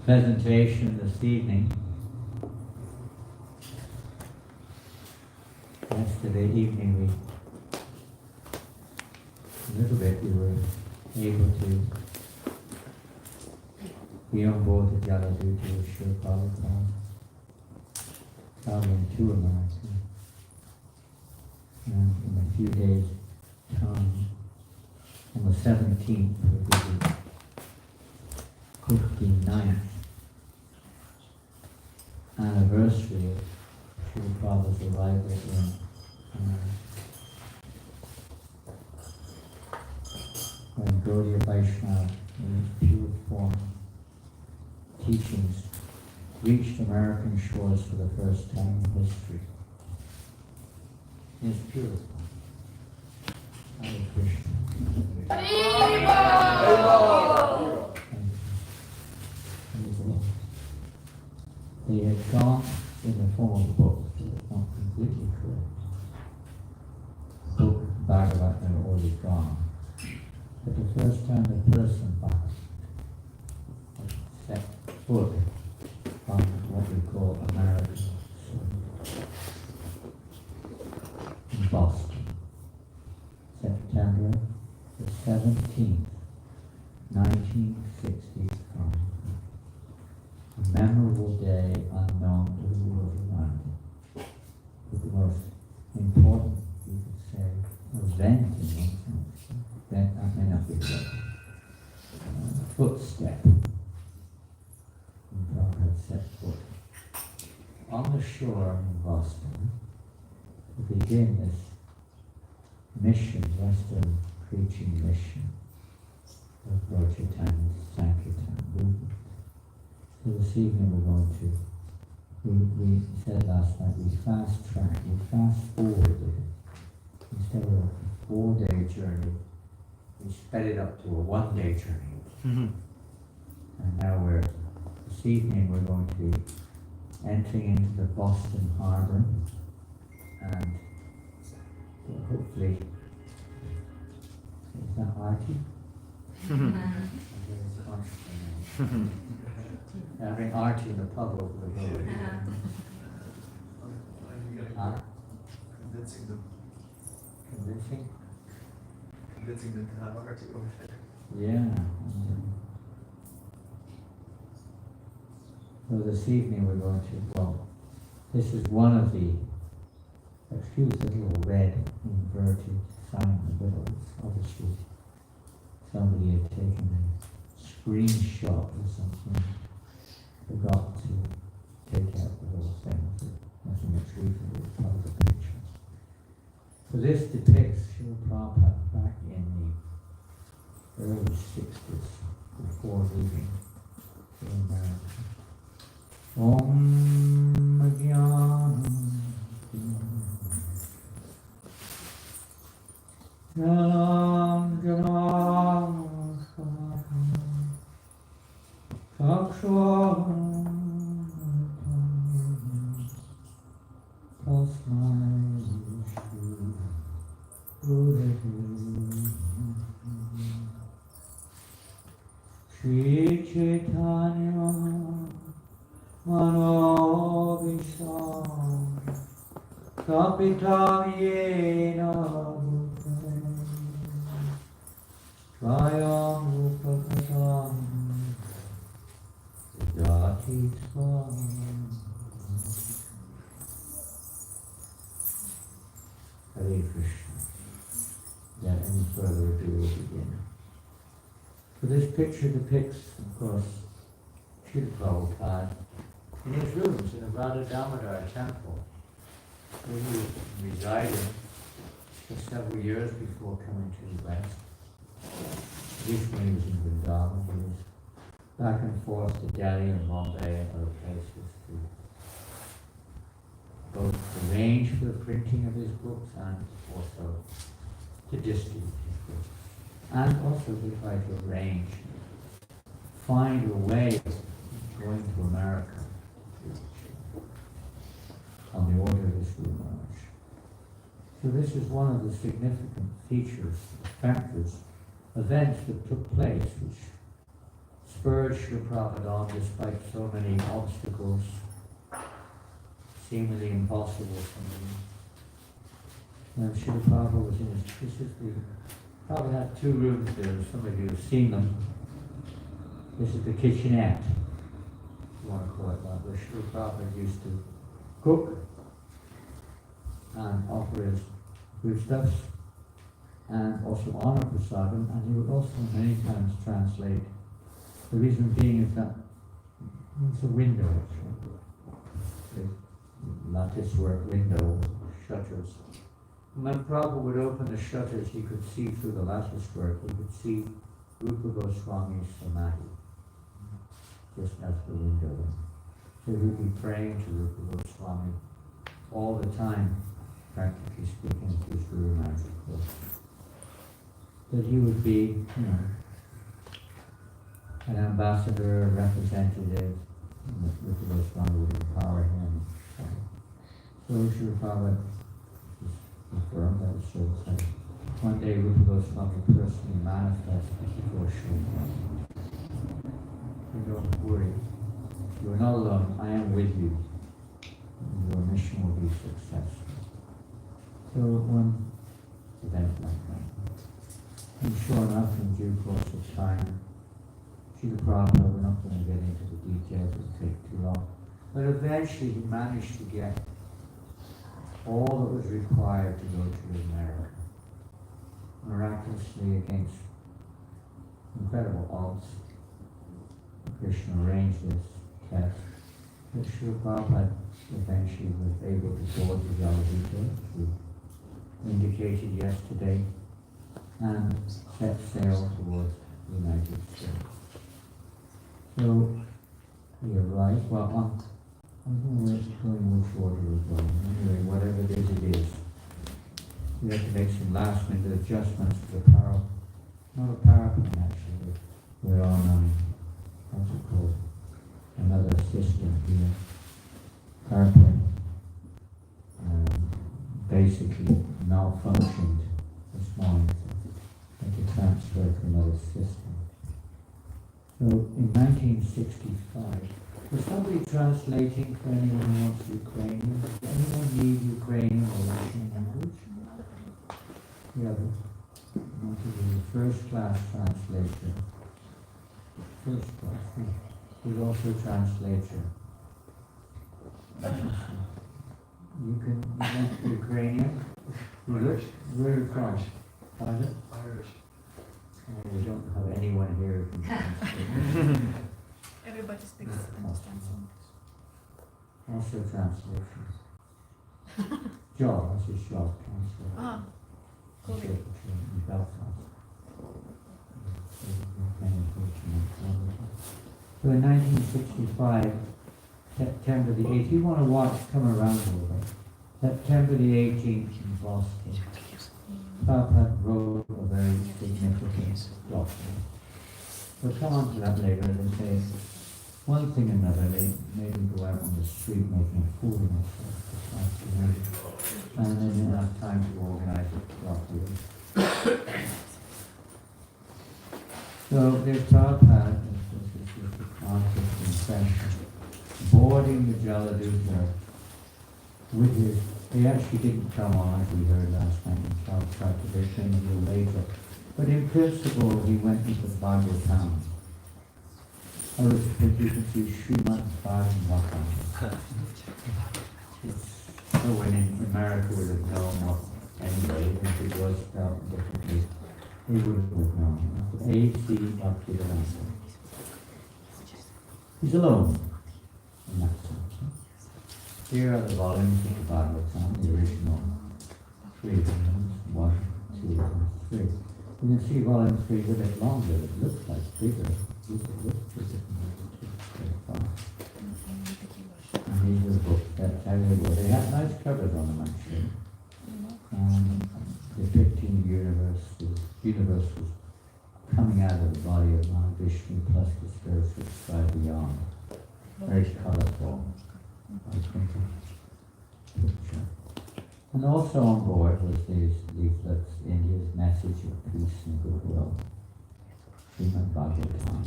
presentation this evening. Yesterday evening we were able to be on board the Jaladuta with Srila Prabhupada, traveling to America. And in a few days' time, on the 17th, will be the 59th anniversary of Srila Prabhupada's arrival in America. When Gaudiya Vaishnava, in its pure form, teachings reached American shores for the first time in history. In its pure form. Hare Krishna. They had gone in the form of books, so it's not completely correct. Book Bhagavad had already gone. But the first time the person set foot on what we call America, in Boston, September the 17th, 1965. A memorable day unknown to the world around it. But the most important, you could say, event in one sense. That may not be right. Footstep. And God had set foot on the shore in Boston to begin this mission, Western preaching mission of Brajatana Sankirtan movement. So this evening we're going to, we said last night, we fast forwarded it. Instead of a 4-day journey, we sped it up to a 1-day journey. Mm-hmm. And now this evening we're going to be entering into the Boston Harbor and hopefully, is that Artie? Having Artie in the pub over the road. Convincing them. Convincing? Convincing them to have Artie over there. Yeah. So this evening we're going to, this is one of the, excuse the little red inverted sign in the middle. It's obviously somebody had taken a screenshot or something, forgot to take out the whole thing. Nothing that's reasonable as part of the picture. So this depicts Srila Prabhupada back in the early 60s, before leaving to America. Om Jnana Janam Janam Kakshwa Tasmai Shri Chaitanya Mano Visham Kapitam Yena Bhutane Trayam Upakatam Siddhati Swami. Hare Krishna. Without any further ado, we'll begin. So this picture depicts, of course, Srila Prabhupada in his rooms in the Radha Damodar temple, where he resided for several years before coming to the West. At least when he was in Vrindavan, he was back and forth to Delhi and Bombay and other places to both arrange for the printing of his books and also to distribute his books. And also to try to arrange, find a way of going to America on the order of his Guru Maharaj. So this is one of the significant features, factors, events that took place which spurred Srila Prabhupada on despite so many obstacles, seemingly impossible for me. When Srila Prabhupada was in his, Prabhupada had 2 rooms there, some of you have seen them. This is the kitchenette, if you want to call it that, where Srila Prabhupada used to cook and offer his foodstuffs and also honor prasadam, and he would also many times translate. The reason being is that it's a window, actually. Lattice work window, shutters. When Prabhupada would open the shutters, he could see through the lattice work, he could see Rupa Goswami's samadhi, just as the window. So he would be praying to Rupa Goswami all the time, practically speaking, to his Guru Maharaj, of course. That he would be, an ambassador, a representative, Rupa Goswami would empower him. So Srila Prabhupada confirmed that it shows that one day Rupa Goswami personally manifested before Srila Prabhupada. You don't worry, you are not alone, I am with you. And your mission will be successful. So one event like that. And sure enough, in due course of time, Srila Prabhupada, we're not going to get into the details, it will take too long. But eventually he managed to get all that was required to go to America. Miraculously, against incredible odds, Krishna arranged this test. But Srila Prabhupada eventually was able to board the Jaladita, as we indicated yesterday, and set sail towards the United States. So he arrived, well, I don't know which order we're going. Anyway, whatever it is. We have to make some last minute adjustments to the power. Not a PowerPoint actually. We're on, what's it called? Another system here. PowerPoint basically malfunctioned this morning. So I had to transfer to another system. So in 1965, was somebody translating for anyone who wants Ukrainian? Does anyone need Ukrainian or Russian language? Yeah, want to do the first class translation. First class. There's also a translator. You want Ukrainian? Irish. Where are you from? Pardon? Irish. Oh, we don't have anyone here who can translate. Everybody speaks understands English. Also translations. Job, that's his job, translator. Ah, cool. Secretary in Belfast. So in 1965, September the 8th, you want to watch, come around a little bit. September the 18th in Boston, Prabhupada wrote a very significant document. We'll come on to that later and say one thing or another, they maybe go out on the street making a fool of themselves this afternoon, and then they don't have time to organize it properly. So there's Prabhupada, this is the conscious impression, boarding the Jaladuta with his, they actually didn't come on as we heard last night in Calcutta, they came a little later. But in principle, he went into Bhagavatam. As you can see, Srimad Bhagavatam. So when in America would have known what anyway, if it was spelled differently, they would have known. A.C. Bhaktivedanta. He's alone in that sense. Here are the volumes of the Bhagavatam, the original 3 volumes, 1, 2, and 3. You can see volume 3 is a bit longer, it looks like bigger. It looks bigger than and these are the books that tell you what they have nice covers on them actually. Depicting the universe was coming out of the body of Lord Vishnu plus the spiritual side beyond. Very colourful. Picture. And also on board was these leaflets, India's message of peace and goodwill, Srimad Bhagavatam.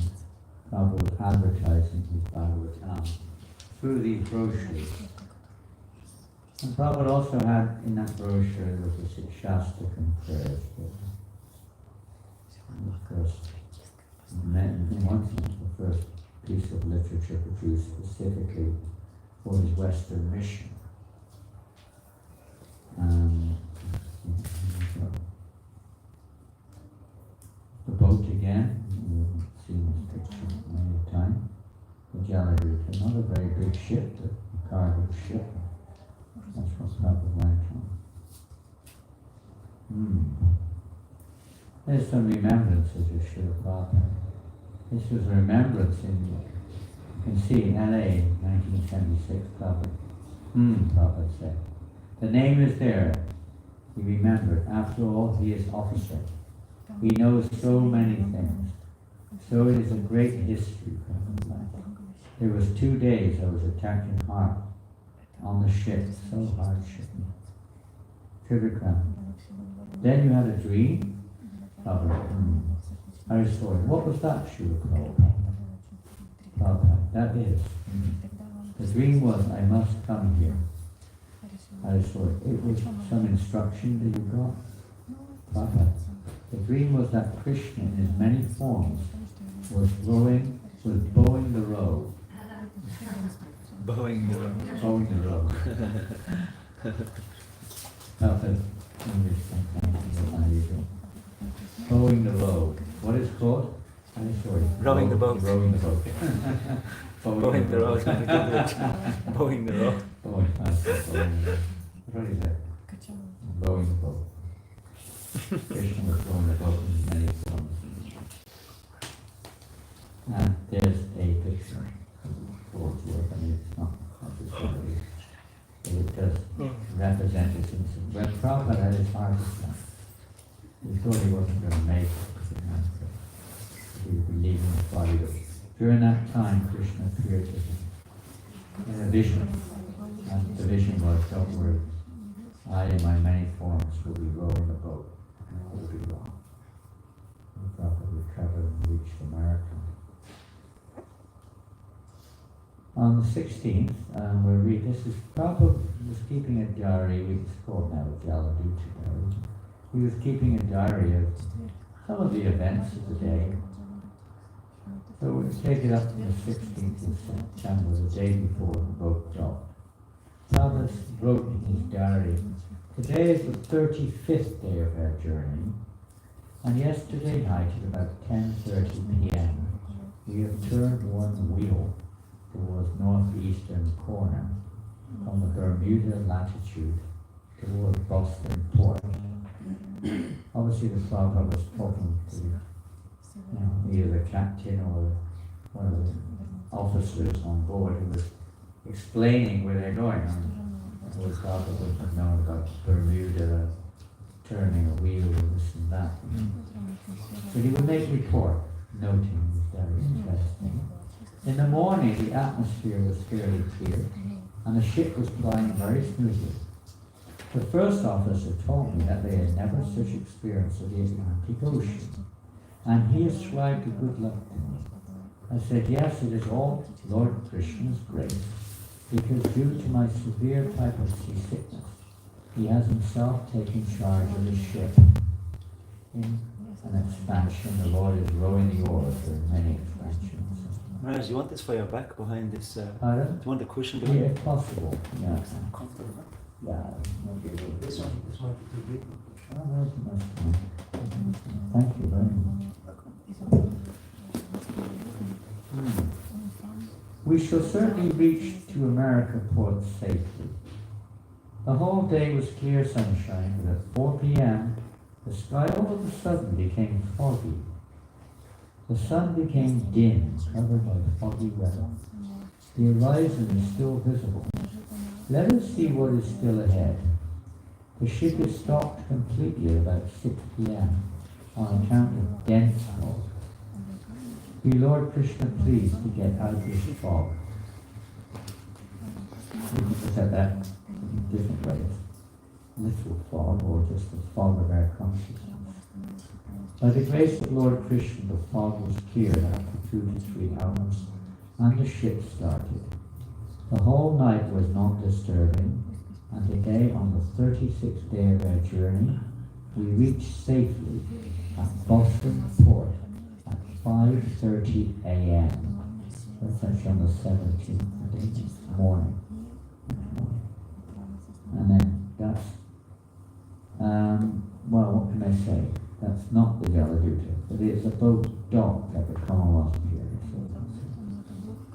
Prabhupada was advertising his Bhagavatam through these brochures. And Prabhupada also had in that brochure there was a Shastak and prayers. And of course, in one sense, the first piece of literature produced specifically for his Western mission. The boat again, you've seen this picture many a time. The Janananda, another very big ship, the cargo ship. That's what Prabhupada went on. There's some remembrances of Srila Prabhupada. This was a remembrance in, you can see, LA, 1976, Prabhupada said. The name is there. He remembered. After all, he is officer. He knows so many things. So it is a great history from his life. There was 2 days I was attacked in heart on the ship, so hardship. Trivikram. Then you had a dream? I saw it. What was that, Srila Prabhupada? That is. The dream was, I must come here. I saw it. It was some instruction that you got. Prabhupada. The dream was that Krishna in his many forms was bowing the row. Bowing the row. Bowing the row. Prabhupada, English sometimes is unusual. Bowing the row. What is it called? I'm sorry. Rowing the boat. Rowing the boat. Bowing the row. Bowing the row. Bowing the boat. What is that? Rowing the boat. Krishna was rowing the boat in many forms. And there's a picture towards you. I mean, it's not necessarily, but it does represent this incident. When Prabhupada had his heart attack, he thought he wasn't going to make it. He would be leaving his body. During that time, Krishna appeared to him in a vision. And the vision was, don't worry, I in my many forms will be rowing the boat. And it will be wrong. And Prabhupada recovered and reached America. On the 16th, we'll read, this is Prabhupada was keeping a diary, it's called now a Jaladuta diary. He was keeping a diary of some of the events of the day. So we'll take it up to the 16th of September, the day before the boat docked. Prabhupada wrote in his diary, today is the 35th day of our journey, and yesterday night at about 10:30 p.m. we have turned one wheel towards northeastern corner from the Bermuda latitude towards Boston Port. Obviously the Prabhupada was talking to either the captain or one of the officers on board who was explaining where they're going. The Prabhupada wouldn't have known about Bermuda, turning a wheel and this and that. So he would make report, noting this very interesting. In the morning the atmosphere was fairly clear and the ship was flying very smoothly. The first officer told me that they had never such experience of the Atlantic Ocean, and he ascribed a good luck to me. I said, yes, it is all Lord Krishna's grace, because due to my severe type of seasickness, he has himself taken charge of the ship. In an expansion, the Lord is rowing the oars. There are many expansions. Maharaj, you want this for your back behind this? Pardon? Do you want the cushion behind? Yeah, if possible. Yeah. Comfortable. Yeah. This one too big. Oh, that's nice. Thank you very much. We shall certainly reach to America port safely. The whole day was clear sunshine, but at 4 p.m. the sky all of a sudden became foggy. The sun became dim, covered by foggy weather. The horizon is still visible. Let us see what is still ahead. The ship is stopped completely at about 6 p.m. on account of dense fog. Be Lord Krishna pleased to get out of this fog. We can set that in different ways. little fog or just the fog of our consciousness. By the grace of Lord Krishna, the fog was cleared after 2 to 3 hours, and the ship started. The whole night was non-disturbing, and today, on the 36th day of our journey, we reached safely at Boston Port at 5:30 a.m. That's actually on the 17th, I think, morning. And then that's, well, what can I say? That's not the Jaladuta, but it's a boat docked at the Commonwealth Pier. So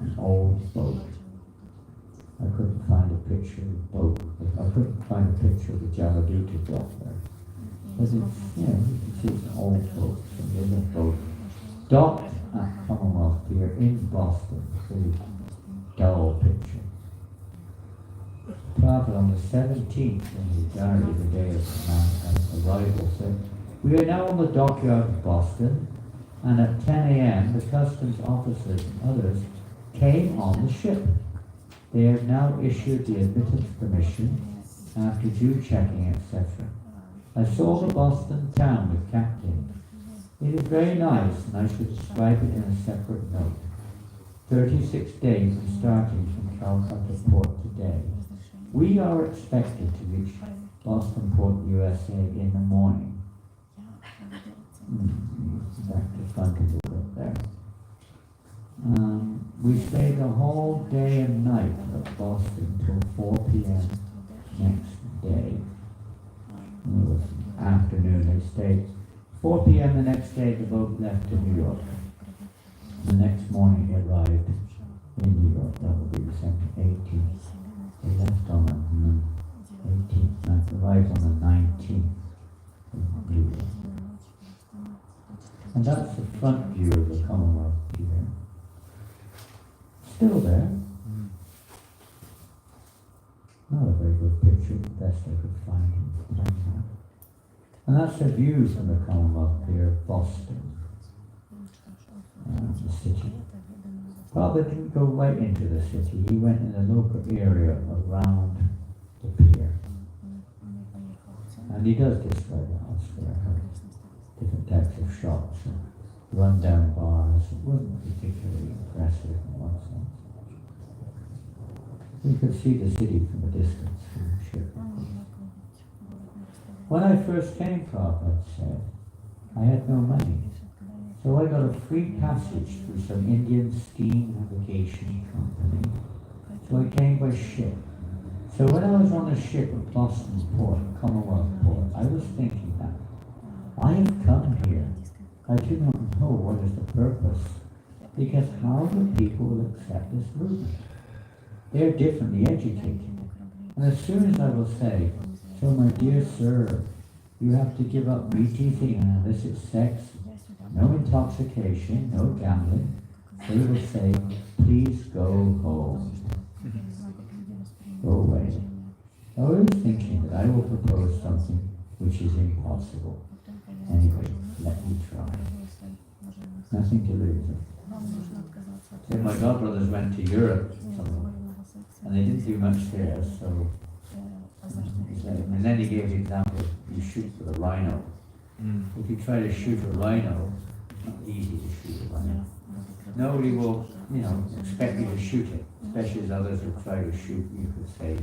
it's an old boat. I couldn't find a picture of the boat. I couldn't find a picture of the Jaladuta dock there. But it's, you can see it's an old boat. So there's a boat docked at Commonwealth Pier in Boston. Pretty dull picture. Prabhupada on the 17th, in his diary, the day of the arrival, said, "We are now on the dockyard of Boston, and at 10 a.m. the customs officers and others came on the ship. They have now issued the admittance permission after due checking, etc. I saw the Boston town with Captain. It is very nice, and I should describe it in a separate note. 36 days from starting from Calcutta Port today. We are expected to reach Boston Port, USA in the morning." Back to front a little bit there. We stayed the whole day and night at Boston till 4 p.m. next day. It was afternoon, they stayed. 4 p.m. the next day, the boat left to New York. The next morning it arrived in New York. That will be the 18th. They left on the 18th and arrived on the 19th in New York. And that's the front view of the Commonwealth Pier. Still there. Not a very good picture, the best I could find in time. And that's a view from the Commonwealth Pier of Boston, the city. Prabhupada didn't go right into the city, he went in the local area around the pier. And he does describe the house there, different types of shops and run-down bars. It wasn't particularly impressive in one sense. You could see the city from a distance from the ship. When I first came, Prabhupada said, I had no money. So I got a free passage through some Indian steam navigation company. So I came by ship. So when I was on the ship at Boston Port, Commonwealth Port, I was thinking that I have come here. I do not know what is the purpose, because how do people will accept this movement? They are differently educated. And as soon as I will say, so my dear sir, you have to give up meat eating and illicit sex, no intoxication, no gambling, they will say, please go home. Go away. I was thinking that I will propose something which is impossible. Anyway, let me try. Nothing to lose. So my godbrothers went to Europe, and they didn't do much there, so... And then he gave the example of you shoot for the rhino. If you try to shoot a rhino, it's not easy to shoot a rhino. Nobody will, expect you to shoot it, especially as others will try to shoot, you could say,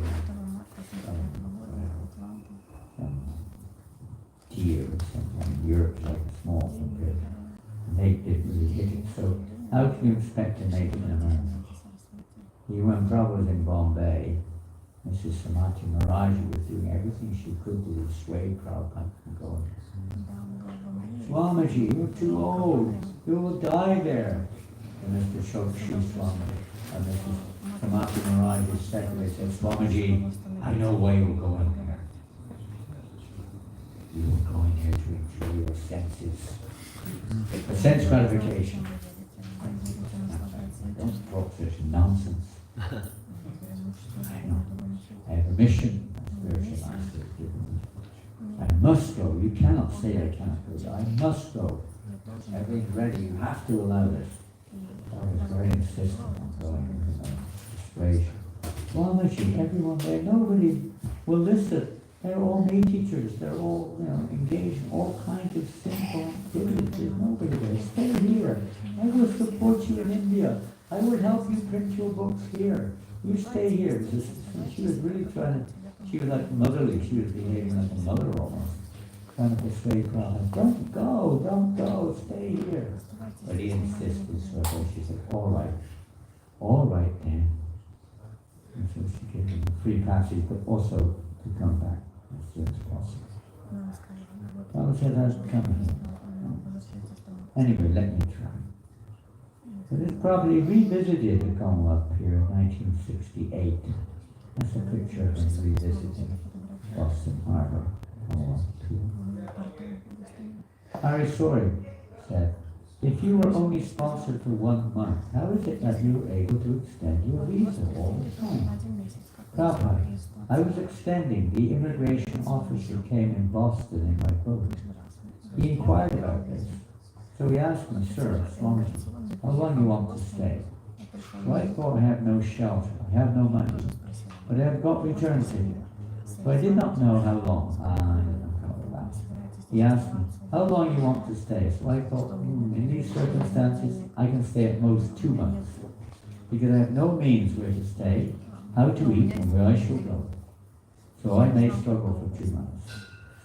deer or something. In Europe, like small compared. And they didn't really hit it. So how can you expect to make it in America? When Prabhupada was in Bombay, Mrs. Samati Maharaj was doing everything she could to dissuade Prabhupada from going. Swamiji, you're too old. You will die there. And Mr. Shokshi Swami and Mrs. Samati Maharaj's secretary said, Swamiji, I know why you're going there. You are going there to enjoy your senses. For sense gratification. Don't talk such nonsense. I know. I have a mission. Spiritual master has given me. I must go. You cannot say I cannot go. I must go. Everything's ready. You have to allow this. I was very insistent on going. Persuasion. Swamiji, everyone there, nobody will listen. They're all me teachers. They're all, engaged in all kinds of simple activities. There's nobody there. Stay here. I will support you in India. I will help you print your books here. You stay here. She was really she was like motherly. She was behaving like a mother almost. Trying to persuade Prabhupada, don't go, stay here. But he insisted, so she said, all right then. And so she gave him a free passage, but also to come back as soon as possible. Prabhupada said, I'll come here. Anyway, let me try. So this probably revisited the Commonwealth here in 1968. That's a picture of him revisiting Boston Harbor. Arisori said, if you were only sponsored for 1 month, how is it that you were able to extend your visa all the time? Prabhupada, I was extending. The immigration officer came in Boston in my boat. He inquired about this. So he asked me, Sir, Swami, how long do you want to stay? So I thought I have no shelter, I have no money, but I have got return ticket. So I did not know how long. He asked me, how long you want to stay? So I thought, in these circumstances, I can stay at most 2 months. Because I have no means where to stay, how to eat, and where I shall go. So I may struggle for 2 months.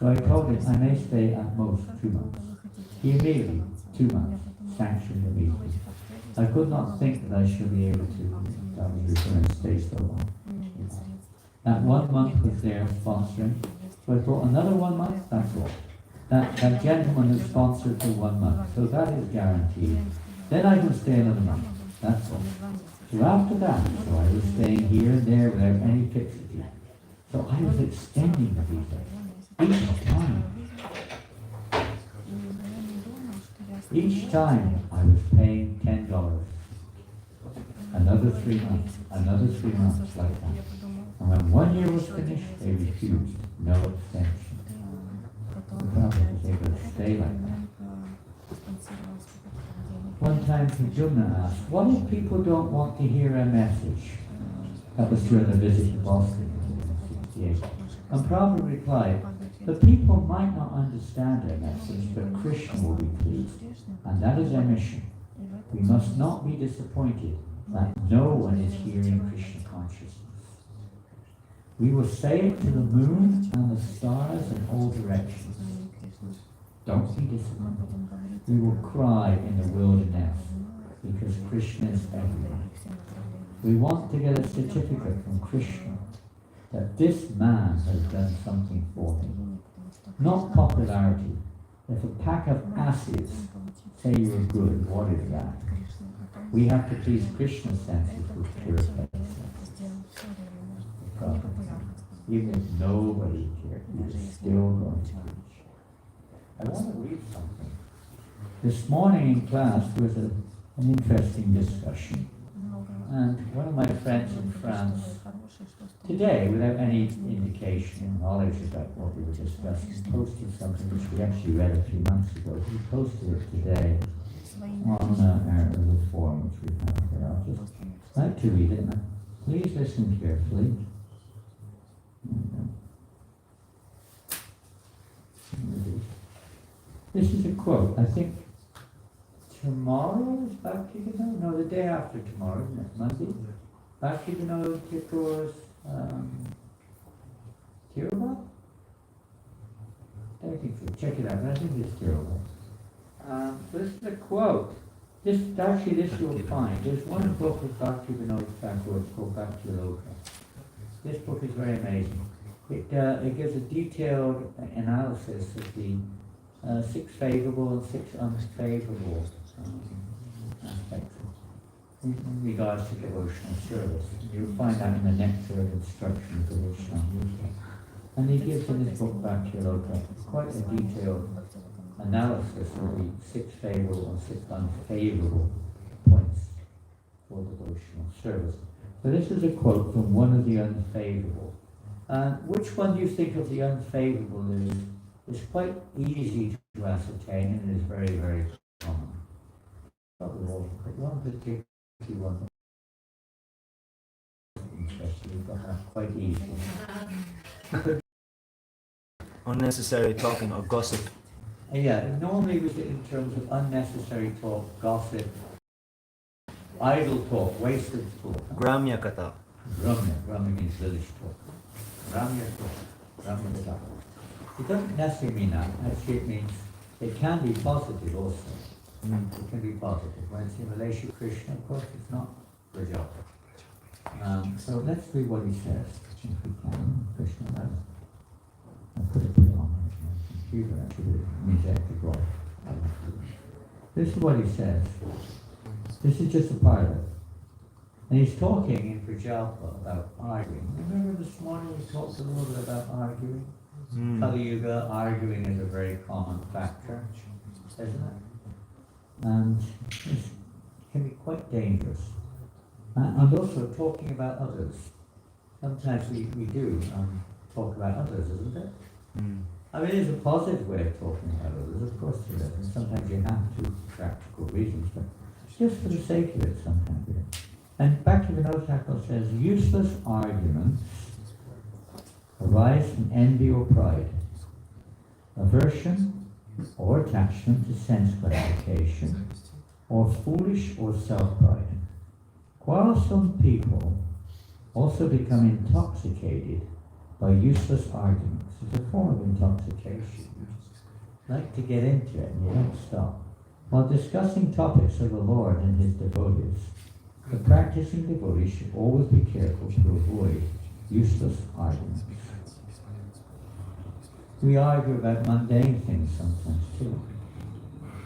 So I told him I may stay at most 2 months. He immediately, 2 months, sanctioned immediately. I could not think that I should be able to return and stay so long. That 1 month was there sponsoring. So I thought another 1 month, that's all. That gentleman is sponsored for 1 month, so that is guaranteed. Then I can stay another month, that's all. So after that, so I was staying here and there without any fixity. So I was extending the visa each time. Each time I was paying $10. Another 3 months, another 3 months like that. And when 1 year was finished, they refused, no extension. The Prophet was able to stay like that. One time Pujumna asked, what if people don't want to hear a message? That was during the visit to Boston in 1968. And Prabhupada replied, the people might not understand our message, but Krishna will be pleased. And that is our mission. We must not be disappointed that no one is hearing Krishna consciousness. We will say it to the moon and the stars in all directions. Don't be disappointed. We will cry in the wilderness because Krishna is everywhere. We want to get a certificate from Krishna that this man has done something for him. Not popularity. If a pack of acids say you're good, what is that? We have to please Krishna's senses with pure faith. Even if nobody cares, he is still going to preach. I want to read something. This morning in class there was an interesting discussion. And one of my friends in France, today, without any indication or knowledge about what we were discussing, posted something which we actually read a few months ago. He posted it today on the forum which we have here. I'll just like to read it. Please listen carefully. This is a quote. I think tomorrow is Bhakti Vinod? No, the day after tomorrow, isn't it? Monday? Bhakti Vinod Tagore's Tirubha? I think so. Check it out. I think it's Tirubha. So this is a quote. This you'll find. There's one book of Bhakti Vinod Tagore called Bhakti Loka. This book is very amazing. It gives a detailed analysis of the 6 favorable and 6 unfavorable aspects in regards to devotional service. You'll find that in the Nectar of Instruction for Vishnu. And he gives in his book Bhakti Loka quite a detailed analysis of the 6 favorable and 6 unfavorable points for devotional service. So this is a quote from one of the unfavorable. Which one do you think of the unfavorable is? It's quite easy to ascertain and it is very, very common. Probably all, but one particular one interesting, you've got that quite easy. unnecessary talking or gossip. Yeah, normally was in terms of unnecessary talk, gossip, idle talk, wasted talk. Gramya kata. Gramya means village talk. Gramya talk, Gramya talk. It doesn't necessarily mean that. Actually, it means it can be positive also. It can be positive. When it's in relation to Krishna, of course, it's not Rajapa. So let's read what he says, if we can. Krishna, I put it on my computer, actually, it means I have to draw. This is what he says. This is just a part of it. And he's talking in Prajalpa about arguing. Remember this morning we talked a little bit about arguing? Kali Yuga, arguing is a very common factor, isn't it? And it can be quite dangerous. And also talking about others. Sometimes we do talk about others, isn't it? I mean, it is a positive way of talking about others, of course it is. And sometimes you have to, for practical reasons, but just for the sake of it sometimes. And back to the note tackle says, useless arguments arise from envy or pride, aversion or attachment to sense gratification, or foolish or self-pride. While some people also become intoxicated by useless arguments, it's a form of intoxication. You like to get into it and you don't stop. While discussing topics of the Lord and his devotees, the practicing devotee should always be careful to avoid useless arguments. We argue about mundane things sometimes too.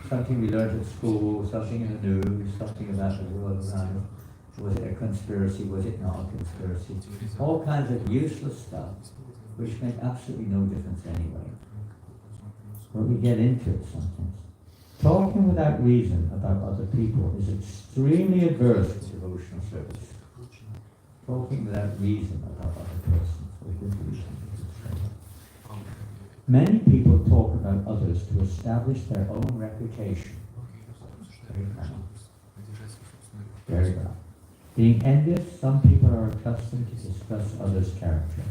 Something we learned at school, something in the news, something about the world around us. Was it a conspiracy? Was it not a conspiracy? All kinds of useless stuff, which make absolutely no difference anyway. But we get into it sometimes. Talking without reason about other people is extremely adverse to devotional service. Talking without reason about other persons, or good reason. Many people talk about others to establish their own reputation. Very bad. Very bad. Being envious, some people are accustomed to discuss others' character.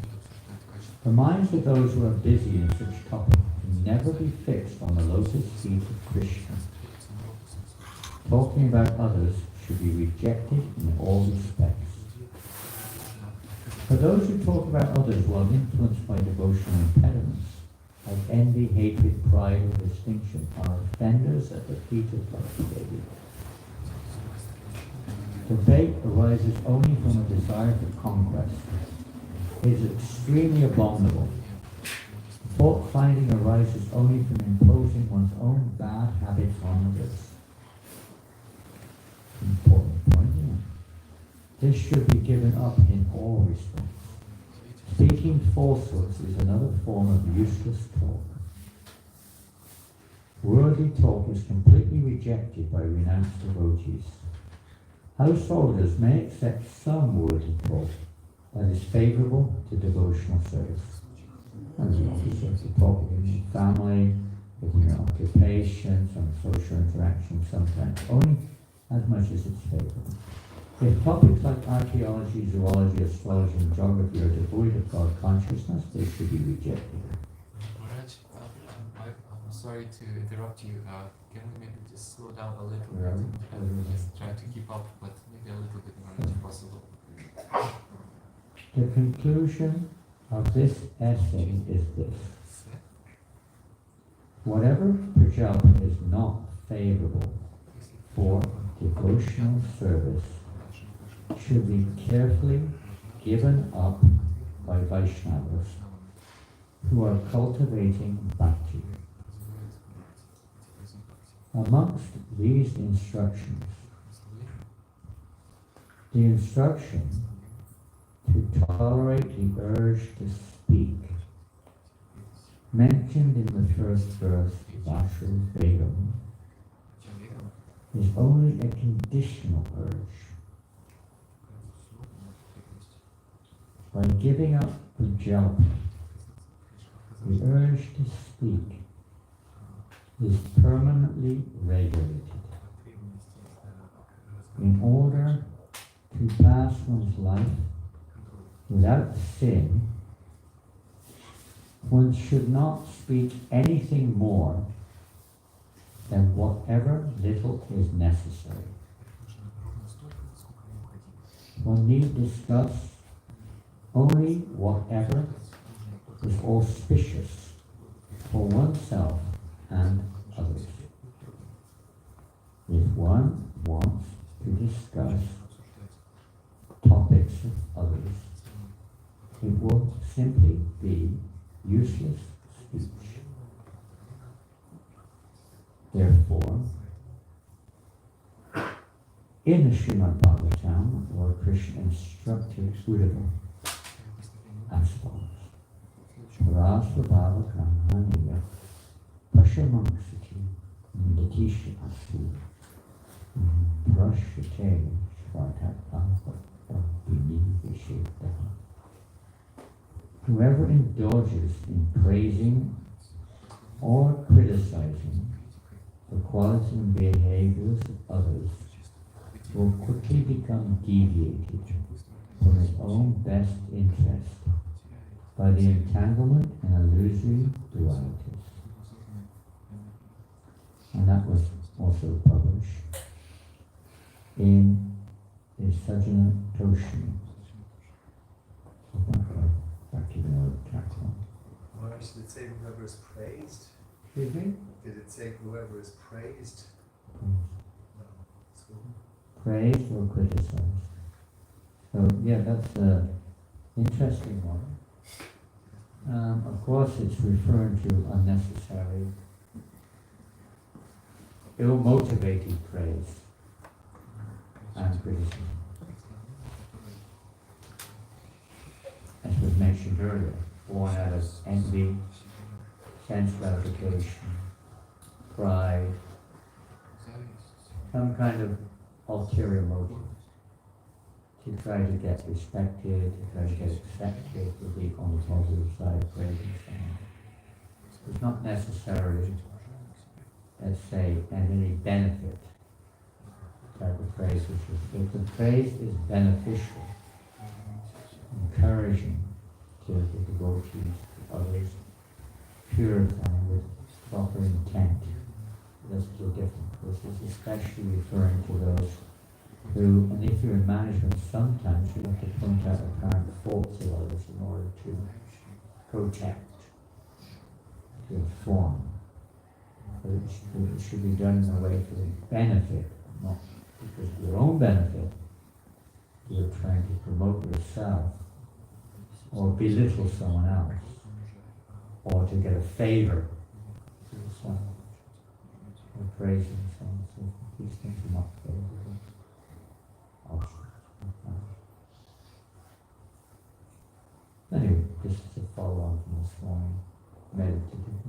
The minds of those who are busy in such topics can never be fixed on the lotus feet of Krishna. Talking about others should be rejected in all respects. For those who talk about others while influenced by devotional impediments, like envy, hatred, pride, or distinction, are offenders at the feet of Bhakti Devi. Debate arises only from a desire for conquest. It is extremely abominable. Fault finding arises only from imposing one's own bad habits on others. Important point, isn't it? This should be given up in all respects. Speaking falsehoods is another form of useless talk. Worldly talk is completely rejected by renounced devotees. Householders may accept some worldly talk that is favorable to devotional service. And you have to talk with your family, with your occupation, some social interaction sometimes, only as much as it's favorable. If topics like archaeology, zoology, astrology, and geography are devoid of God consciousness, they should be rejected. Maharaj, I'm sorry to interrupt you. Can we maybe just slow down a little bit and just try to keep up, but maybe a little bit more if possible? The conclusion of this essay is this. Whatever prajalpa is not favorable for devotional service should be carefully given up by Vaishnavas who are cultivating bhakti. Amongst these instructions, the instruction to tolerate the urge to speak, mentioned in the first verse, Vashu Begam, is only a conditional urge. By giving up prajalpa, the urge to speak is permanently regulated. In order to pass one's life without sin, one should not speak anything more than whatever little is necessary. One need discuss only whatever is auspicious for oneself and others. If one wants to discuss topics of others, it will simply be useless speech. Therefore, in the Srimad Bhagavatam, Lord Krishna instructed Uddhava as follows. Rasa Bhavakamaniya Pashamamsati Nitisha Asu Prashate Shvartakapa Vinivishitaha. Whoever indulges in praising or criticizing the qualities and behaviors of others will quickly become deviated from his own best interest by the entanglement and illusory dualities. And that was also published in the Sajjana Toshmi. Maharaj, did it say whoever is praised? Excuse me? Did it say whoever is praised? No. So, Praised or criticized. So yeah, that's an interesting one. Of course, it's referring to unnecessary, ill-motivated praise and criticism. As was mentioned earlier, born out of envy, sense gratification, pride, some kind of ulterior motive to try to get respected, to try to get accepted, to be on the positive side, praise and so on. It's not necessarily, let's say, any benefit type of praise. If the praise is beneficial, encouraging to the devotees, to others, purifying with proper intent, that's a little different. This is especially referring to those who, and if you're in management, sometimes you have to point out apparent faults of others in order to protect, to inform. But it should be done in a way for the benefit, not because of your own benefit. You're trying to promote yourself, or belittle someone else, or to get a favor to yourself, or praising someone. So these things are not favorable. Anyway, this is a follow-on from this morning meditative.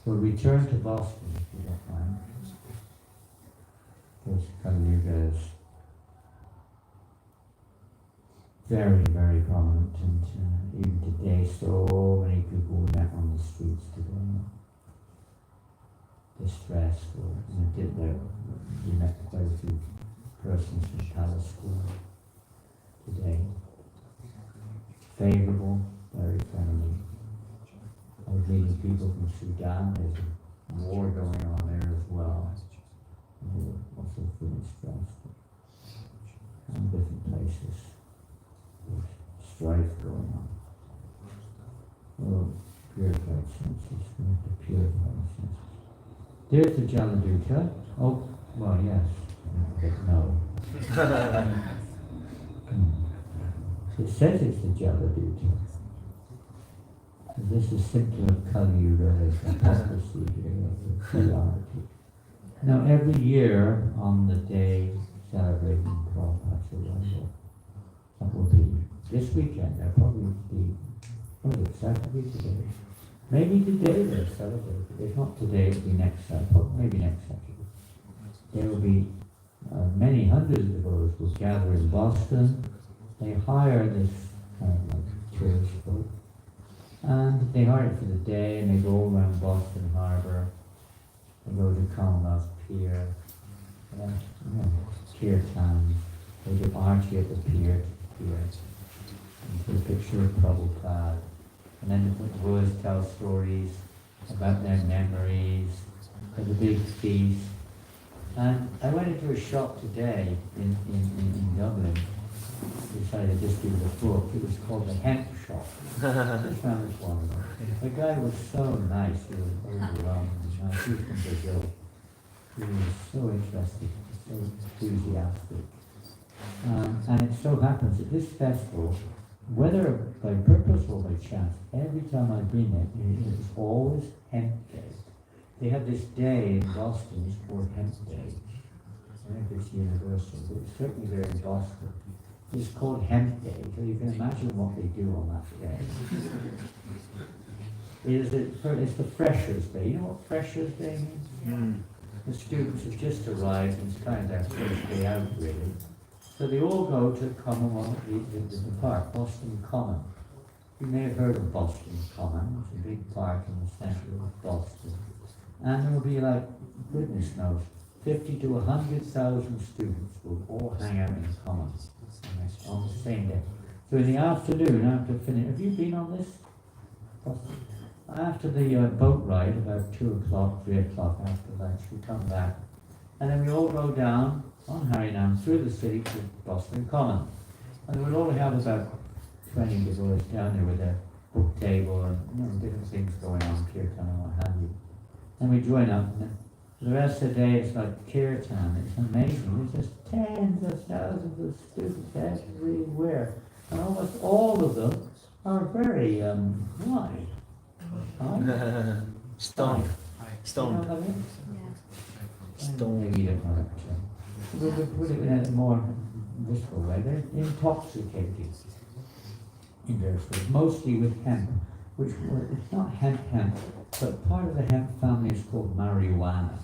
We'll return to Boston if you don't mind. Because Kali Yuga is very, very prominent, and even today, so many people we met on the streets today, distressed, or we met quite a few persons from Palace School today. Favorable, very friendly. I was meeting people from Sudan. There's a war going on there as well. And they were also feeling stressed. And different places. There's strife going on. Well, purified senses. We have to purify the senses. There's the Jaladuta. Oh, well, yes. Okay, no. It says it's the Jaladuta. This is simply a Kali Yuga, hypocrisy here of the reality. Now, every year on the day celebrating Prabhupada's arrival, that will be this weekend. There'll probably be, what is it, Saturday today? Maybe today they'll celebrate. If not today, it'll be next Saturday, maybe next Saturday. There will be many hundreds of those who gather in Boston. They hire this kind of like tourist boat, and they hire it for the day, and they go around Boston Harbor. They go to Commonwealth Pier, pier towns. They do archie at the pier, and put a picture of Prabhupada. And then the boys tell stories about their memories of the big feast. And I went into a shop today in Dublin. Decided to just do the book. It was called the Hemp Shop. Just found this one. The guy was so nice. He was overwhelmed. He was from Brazil. He was so interested, so enthusiastic. And it so happens that this festival, whether by purpose or by chance, every time I've been there, it is always Hemp Day. They have this day in Boston, it's called Hemp Day. I think it's universal, but it's certainly there in Boston. It's called Hemp Day, so you can imagine what they do on that day. It's the Freshers' Day. You know what Freshers' Day means? Yeah. The students have just arrived and it's kind of their first day out, really. So they all go to the park, Boston Common. You may have heard of Boston Common. It's a big park in the center of Boston. And there will be like, goodness knows, 50 to 100,000 students will all hang out in the Common on the same day. So in the afternoon, after finish, have you been on this? After the boat ride, about 2 o'clock, 3 o'clock after lunch, we come back. And then we all go down on Harinam through the city to Boston Common. And we'll all have about 20 boys down there with a book table and different things going on, kirtan and what have you. And we join up, and then the rest of the day it's like kirtan. It's amazing. There's just tens of thousands of students everywhere. And almost all of them are very wide. Stone. You know Stone. what I mean? Yeah. Stone. Maybe you don't know that term. We'll put it in a more visceral way. They're intoxicated in their food, mostly with hemp, which it's not hemp, but part of the hemp family is called marijuana.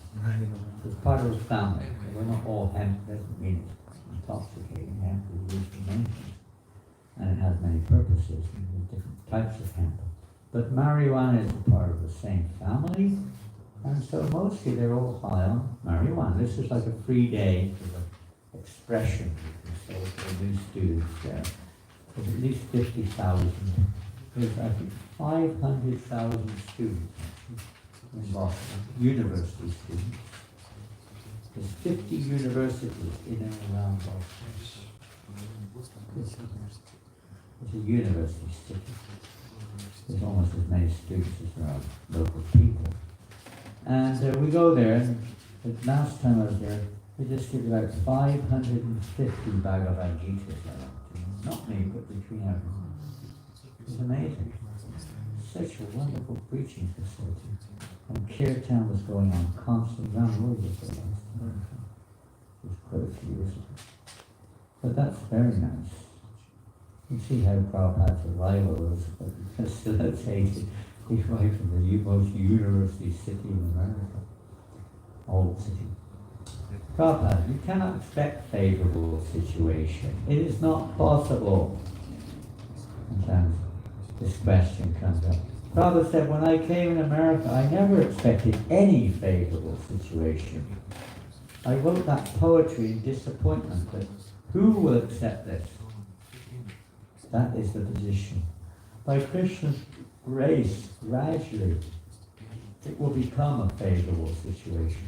It's part of the family. We're not all hemp, doesn't mean it's intoxicating. Hemp is used for many things, and it has many purposes, and there's different types of hemp. But marijuana is part of the same family, and so mostly they're all high on marijuana. This is like a free day for the expression, you can say, for the new students there. There's at least 50,000. There's, I think, 500,000 students in Boston, university students. There's 50 universities in and around Boston. It's a university city. There's almost as many students as there are local people. And we go there, and the last time I was there, they just did about 550 Bhagavad Gitas out. Not me, but between everyone. It's amazing. Such a wonderful preaching facility. And kirtan was going on constantly. Around the world was going on. It was quite a few years ago. But that's very nice. You see how Prabhupada's arrival was facilitated. He arrived from the most university city in America. Old city. Prabhupada, you cannot expect favorable situation. It is not possible. Sometimes this question comes up. Prabhupada said, when I came in America, I never expected any favorable situation. I wrote that poetry in disappointment, but who will accept this? That is the position. By Krishna's grace, gradually, it will become a favorable situation.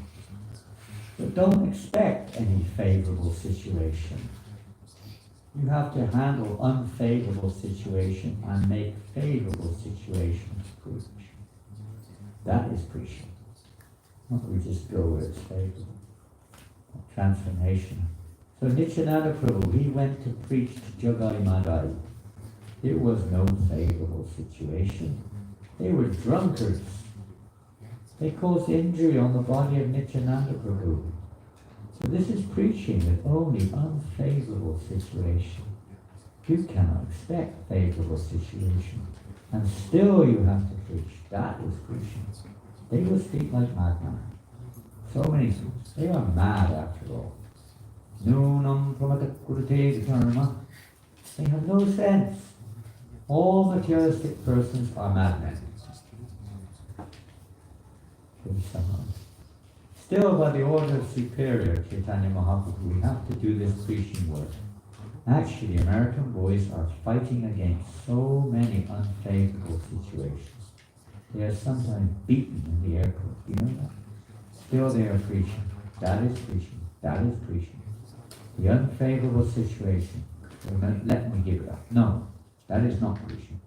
But don't expect any favorable situation. You have to handle unfavorable situation and make favorable situations preach. That is preaching. Not we just go where it's favorable. Transformation. So Nityananda Prabhu, he went to preach to Jagai Madai. It was no favorable situation. They were drunkards. They caused injury on the body of Nityananda Prabhu. So this is preaching with only unfavorable situation. You cannot expect favorable situation. And still you have to preach. That is preaching. They will speak like madmen. So many things. They are mad after all. Nunam pramata kurate dharma. They have no sense. All materialistic persons are madmen. Still, by the order of Superior Chaitanya Mahaprabhu, we have to do this preaching work. Actually, American boys are fighting against so many unfavorable situations. They are sometimes beaten in the airport. You know that? Still they are preaching. That is preaching. That is preaching. The unfavorable situation. Let me give it up. No, that is not preaching.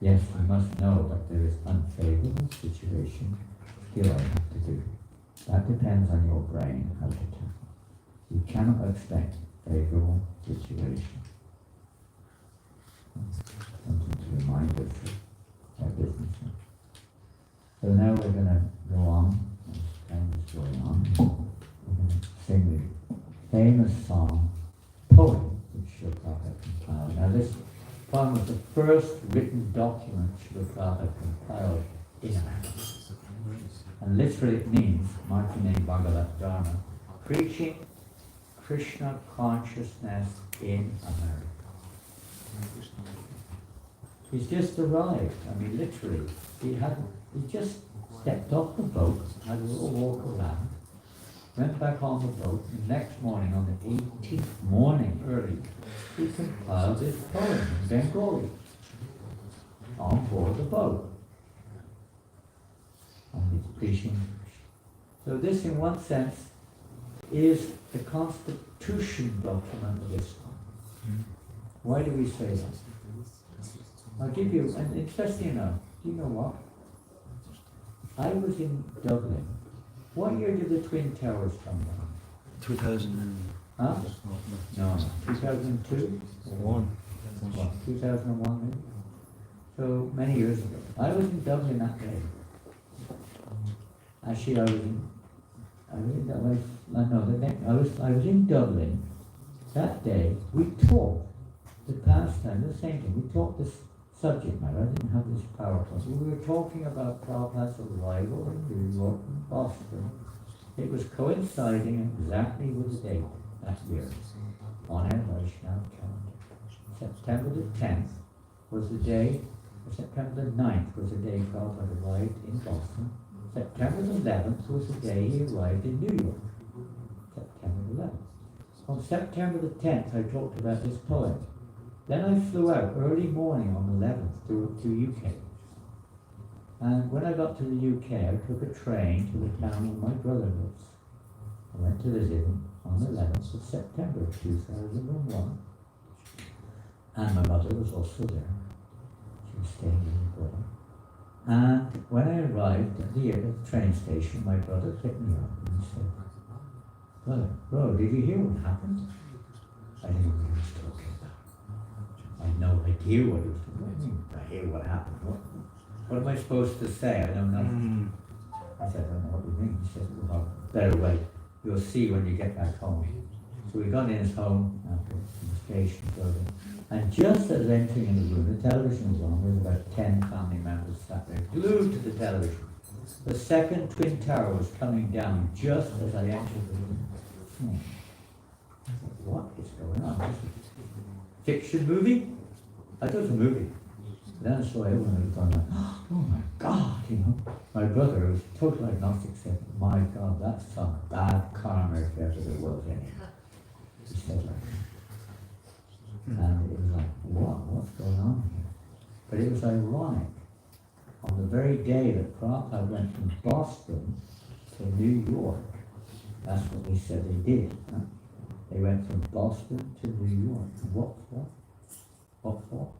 Yes, we must know that there is unfavorable situation. Still I have to do. That depends on your brain how to tackle. You cannot expect favorable situation. Something to remind us of our business. So now we're going to go on, as time is going on. We're going to sing the famous song, Poem, which Srila Prabhupada compiled. Now this poem was the first written document Srila Prabhupada compiled in America. And literally it means, Martine Bhagavat Dharma, preaching Krishna consciousness in America. He's just arrived, I mean literally, he just stepped off the boat, had a little walk around, went back on the boat, and the next morning, on the 18th morning early, he compiled his poem in Bengali on board the boat. And he's preaching. So this, in one sense, is the constitution document of Islam. Why do we say that? I'll give you, and interesting enough, do you know what? I was in Dublin. What year did the Twin Towers come down? 2000. Huh? No, 2002? 1. What, 2001 maybe? So many years ago. I was in Dublin that day. Actually, I was in Dublin that day. We talked the pastime, the same thing. We talked this subject matter. I didn't have this PowerPoint. We were talking about Prabhupada's arrival in New York and Boston. It was coinciding exactly with the date that year on our Vaishnava calendar. September the 10th was the day, September the 9th was the day Prabhupada arrived in Boston. September the 11th was the day he arrived in New York. September the 11th. On September the 10th, I talked about this poem. Then I flew out early morning on the 11th to UK. And when I got to the UK, I took a train to the town where my brother lives. I went to visit him on the 11th of September 2001. And my mother was also there. She was staying with my brother. And when I arrived at the train station, my brother picked me up and he said, Bro, did you hear what happened? I didn't know what he was talking about. I had no idea what he was talking about. What do you mean, I hear what happened? What am I supposed to say? I don't know. I said, I don't know what you mean. He said, well, better wait. You'll see when you get back home. So we got in his home after the station building. And just as entering in the room, the television was on. There was about 10 family members sat there, glued to the television. The second Twin Tower was coming down just as I entered the room. I thought, what is going on? This is a fiction movie? I thought it was a movie. Then I saw everyone was going like, oh my God, you know. My brother, who was total agnostic, said, my God, that's some bad karma if ever there was any. He said like that. And it was like, what's going on here? But it was ironic. On the very day that Prabhupada went from Boston to New York, that's what they said they did. Huh? They went from Boston to New York. What for? What for?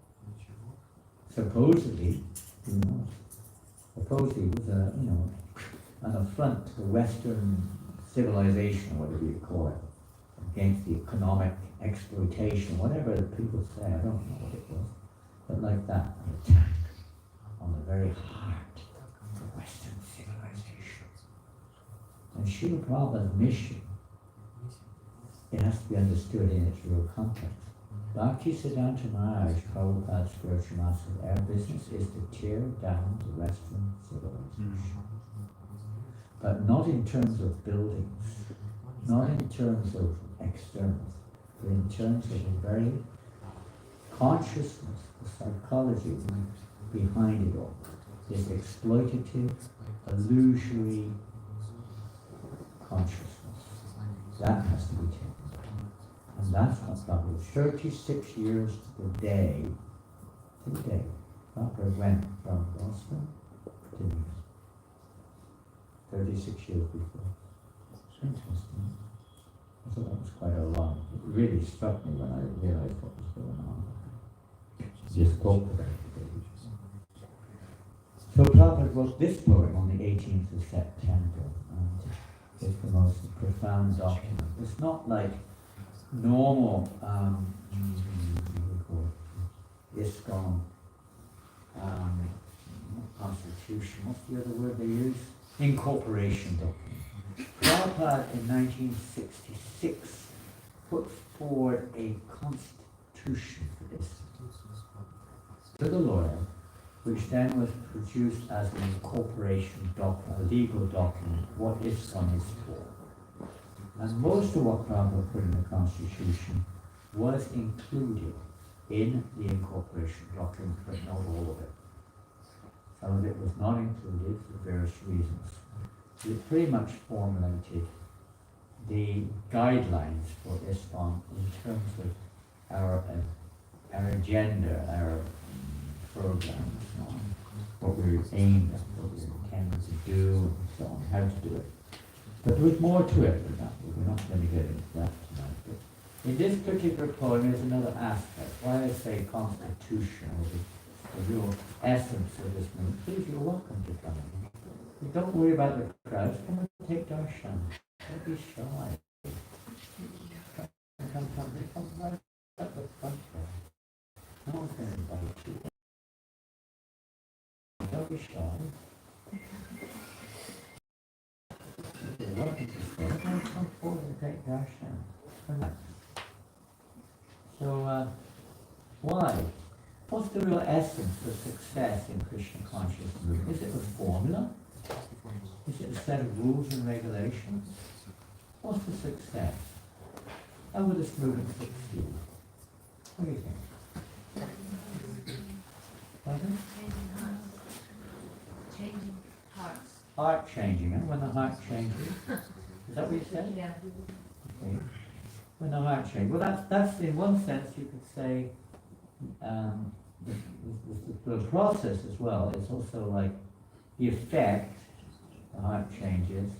Supposedly, who knows? Supposedly it was an affront to Western civilization, or whatever you call it, against the economic exploitation, whatever the people say, I don't know what it was, but like that, an attack on the very heart of Western civilization. And Srila Prabhupada's mission, it has to be understood in its real context. Bhaktisiddhanta Maharaj, Prabhupada's spiritual master, our business is to tear down the Western civilization. But not in terms of buildings, not in terms of externals, but in terms of the very consciousness, the psychology behind it all. This exploitative, illusory consciousness. That has to be taken. And that's what Prabhupada, 36 years to the day, Prabhupada went from Boston didn't he? 36 years before. Interesting. I thought that was quite a lot. It really struck me when I realized what was going on. Just spoke about it. So Prabhupada wrote this poem on the 18th of September, and it's the most profound document. It's not like normal ISKCON constitution. What's the other word they use? Incorporation document. Prabhupada in 1966 put forward a constitution for this to the lawyer, which then was produced as an incorporation document, a legal document, what ISKCON is for. And most of what Prabhupada put in the Constitution was included in the incorporation document, but not all of it. Some of it was not included for various reasons. It pretty much formulated the guidelines for ISKCON in terms of our agenda, our program, so on, what we were aimed at, what we intended to do, and so on, how to do it. But there was more to it than that. We're not going to get into that tonight. But in this particular poem, there's another aspect. Why I say constitution, or the real essence of this movement. Please, you're welcome to come in. Don't worry about the crowds. Come and take darshan. Don't be shy. Come right at the front there. No one's going to invite you. Don't be shy. You're welcome to stay. Come forward and take darshan. Relax. So, why? What's the real essence of success in Krishna consciousness movement? Is it a formula? Is it a set of rules and regulations? What's the success? How will this movement succeed? What do you think? Pardon? Changing hearts. Heart changing, and when the heart changes, is that what you said? Yeah. Okay. When the heart changes. Well, that's in one sense you could say the process as well. It's also like the effect, the heart changes,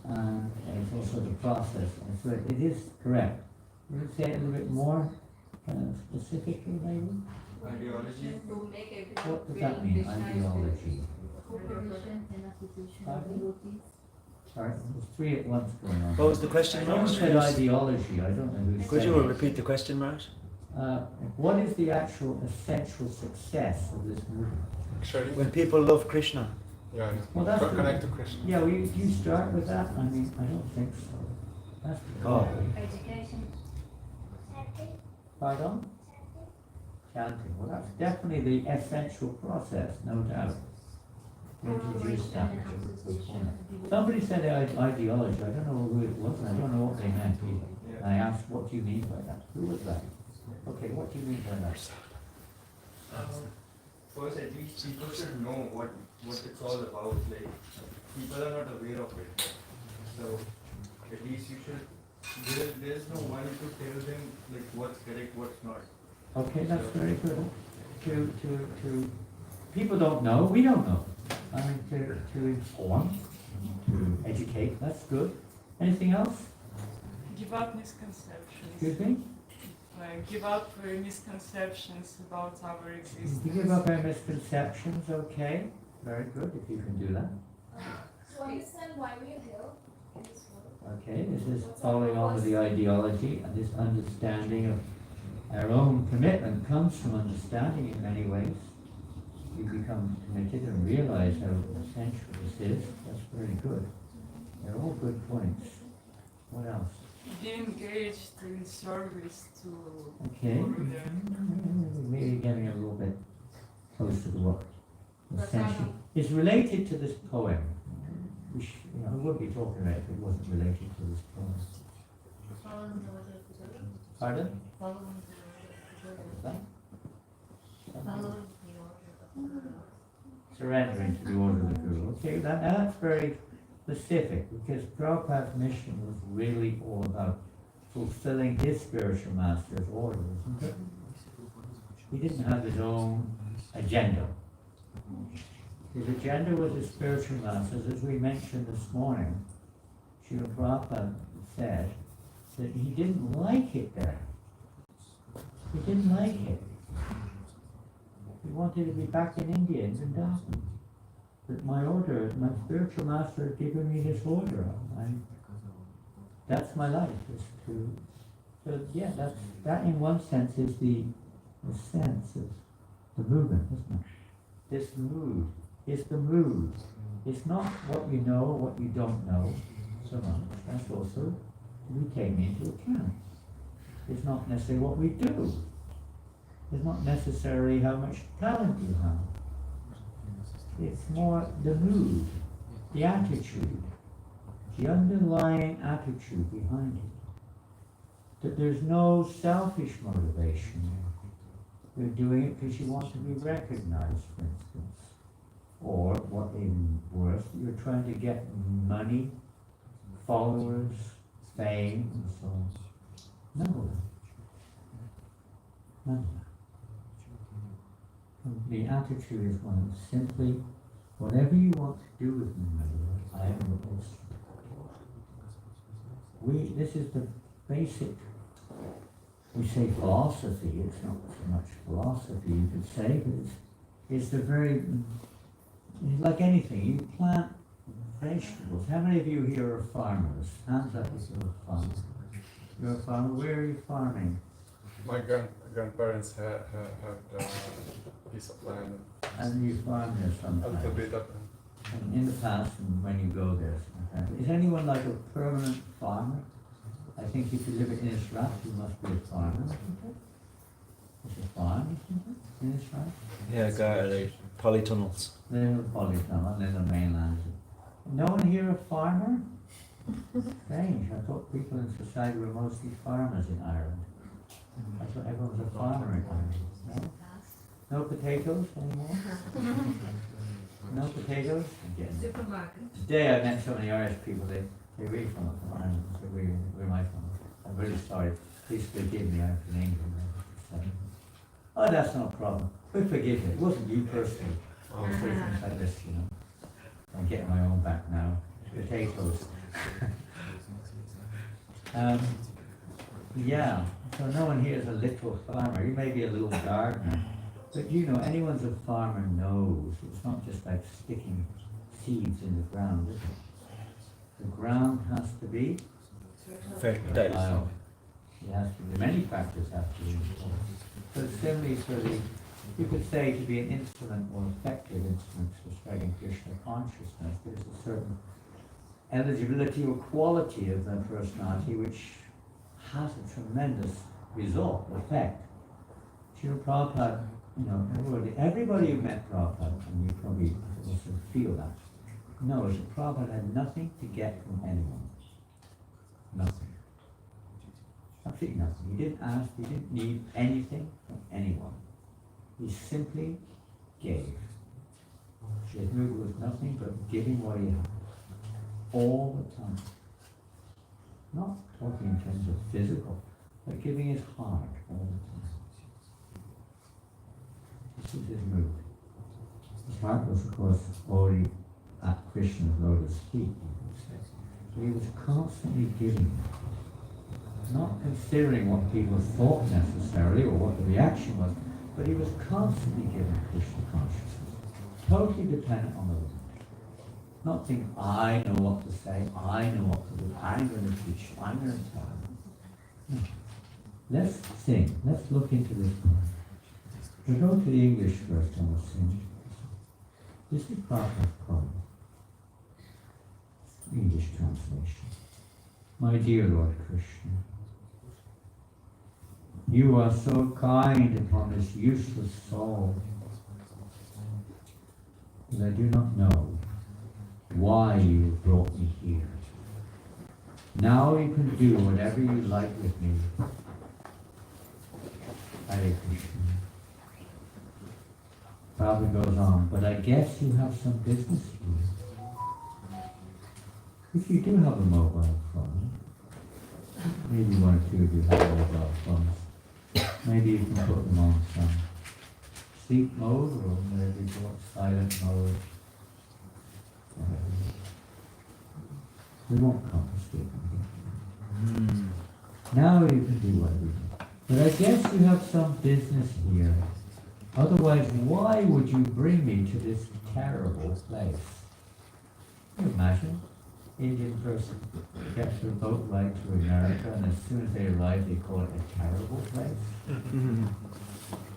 and it's also the process. And so it is correct. You would say it a little bit more specifically, maybe? Ideology. What does that mean, ideology? Sorry, there's three at once going on. What was the question, Someone Maharaj? said ideology, I don't know who Could said you it. repeat the question, Maharaj? What is the actual essential success of this movement? Actually, When people love Krishna. yeah, Well, that's connect to Krishna. Yeah, well, you start with that? I mean, I don't think so. That's the Oh. goal. Education. Pardon? Chanting. Well, that's definitely the essential process, no doubt. Introduce that. Somebody said ideology. I don't know who it was. I don't know what they meant either. I asked, what do you mean by that? Who was that? Okay, what do you mean by that? First, at least people should know what it's all about. Like, people are not aware of it. So, at least you should. There's no one to tell them like what's correct, what's not. Okay, that's very good. To people don't know, we don't know. I mean, to inform, to educate, that's good. Anything else? Give up misconceptions. Excuse me? Give up misconceptions about our existence. You give up our misconceptions, okay. Very good, if you can do that. To understand why we are here in this world. Okay, this is following on with the ideology, and this understanding of our own commitment comes from understanding in many ways. You become committed and realize how essential this is. That's very good. They're all good points. What else? Be engaged in service to Okay. Maybe getting a little bit close to the what? Essential. It's related to this poem. I wouldn't be talking about it if it wasn't related to this poem. Pardon? Surrendering to the order of the Guru. Okay, that's very specific, because Prabhupada's mission was really all about fulfilling his spiritual master's order, isn't it? He didn't have his own agenda. His agenda was the spiritual masters, as we mentioned this morning. Srila Prabhupada said that he didn't like it there. He didn't like it. He wanted to be back in India, in Vrindavan. But my order, my spiritual master had given me this order. That's my life, is to, so yeah, that in one sense is the sense of the movement, isn't it? This mood is the mood. It's not what you know or what you don't know so much. That's also to be taken into account. It's not necessarily what we do. It's not necessarily how much talent you have. It's more the mood, the attitude, the underlying attitude behind it. That there's no selfish motivation. You're doing it because you want to be recognized, for instance. Or, what even worse, you're trying to get money, followers, fame, and so on. None of that. None of that. The attitude is one of simply, whatever you want to do with me, my Lord, I am with this. This is the basic, we say philosophy, it's not so much philosophy you could say, but it's the very, it's like anything, you plant vegetables. How many of you here are farmers? Hands up if you're a farmer. You're a farmer, where are you farming? My grandparents had a piece of land. And you farm there A little sometimes. bit up. And in the past, and when you go there sometimes. Is anyone like a permanent farmer? I think if you live in Israel, you must be a farmer. It's a farm, isn't it? In Israel? Yeah, got polytunnels. They're a polytunnel, and then the mainland. No one here a farmer? Strange. I thought people in society were mostly farmers in Ireland. I thought everyone was a farmer in Ireland. No? No potatoes anymore? No potatoes? Again. Supermarket. Today I met so many Irish people, they really from Ireland, so where am I from? I'm really sorry, please forgive me, I'm from England. Oh, that's no problem, we forgive you, it wasn't you personally. Oh, things like this, you know. I'm getting my own back now, potatoes. Yeah, so no one here is a little farmer, you may be a little gardener. But you know, anyone's a farmer knows it's not just like sticking seeds in the ground, is it? The ground has to be Fertile. It has to be, many factors have to be involved. So similarly, you could say to be an instrument or effective instrument for spreading Krishna consciousness, there's a certain eligibility or quality of the personality which has a tremendous result, effect. Srila Prabhupada, you know, everybody who met Prabhupada, and you probably also feel that, knows that Prabhupada had nothing to get from anyone. Nothing. Absolutely nothing. He didn't ask, he didn't need anything from anyone. He simply gave. His mood was nothing but giving what he had. All the time. Not talking in terms of physical, but giving his heart all the time. This is his mood. His heart was, of course, already at Krishna's lotus feet, you could say. So he was constantly giving, not considering what people thought necessarily or what the reaction was, but he was constantly giving Krishna consciousness, totally dependent on the Lord. Not thinking, I know what to say, I know what to do, I'm going to teach, I'm going to tell. No. Let's sing, let's look into this part. We'll go to the English first and we'll sing. This is Prabhupada's poem. English translation. My dear Lord Krishna, you are so kind upon this useless soul that I do not know why you have brought me here. Now you can do whatever you like with me. Hare Krishna. Prabhupada goes on, but I guess you have some business here. If you do have a mobile phone, maybe one or two of you have mobile phones, maybe you can put them on some sleep mode or whatever you call it, silent mode, We won't confiscate them. Now you can do what we do. But I guess you have some business here. Otherwise, why would you bring me to this terrible place? Can you imagine? Indian person gets their boat ride to America, and as soon as they arrive, they call it a terrible place.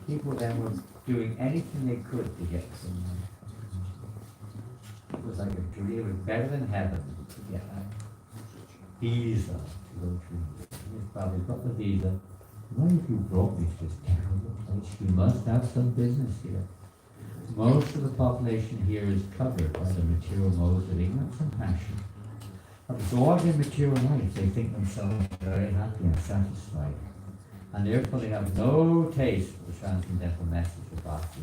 People then were doing anything they could to get to America. It was like a dream. It was better than heaven to get a visa to go to. He's probably got the visa. Why have you brought me to this terrible place? You must have some business here. Most of the population here is covered by the material modes of ignorance and passion. Absorbed in material life, they think themselves very happy and satisfied, and therefore they have no taste for the transcendental message of Bhakti.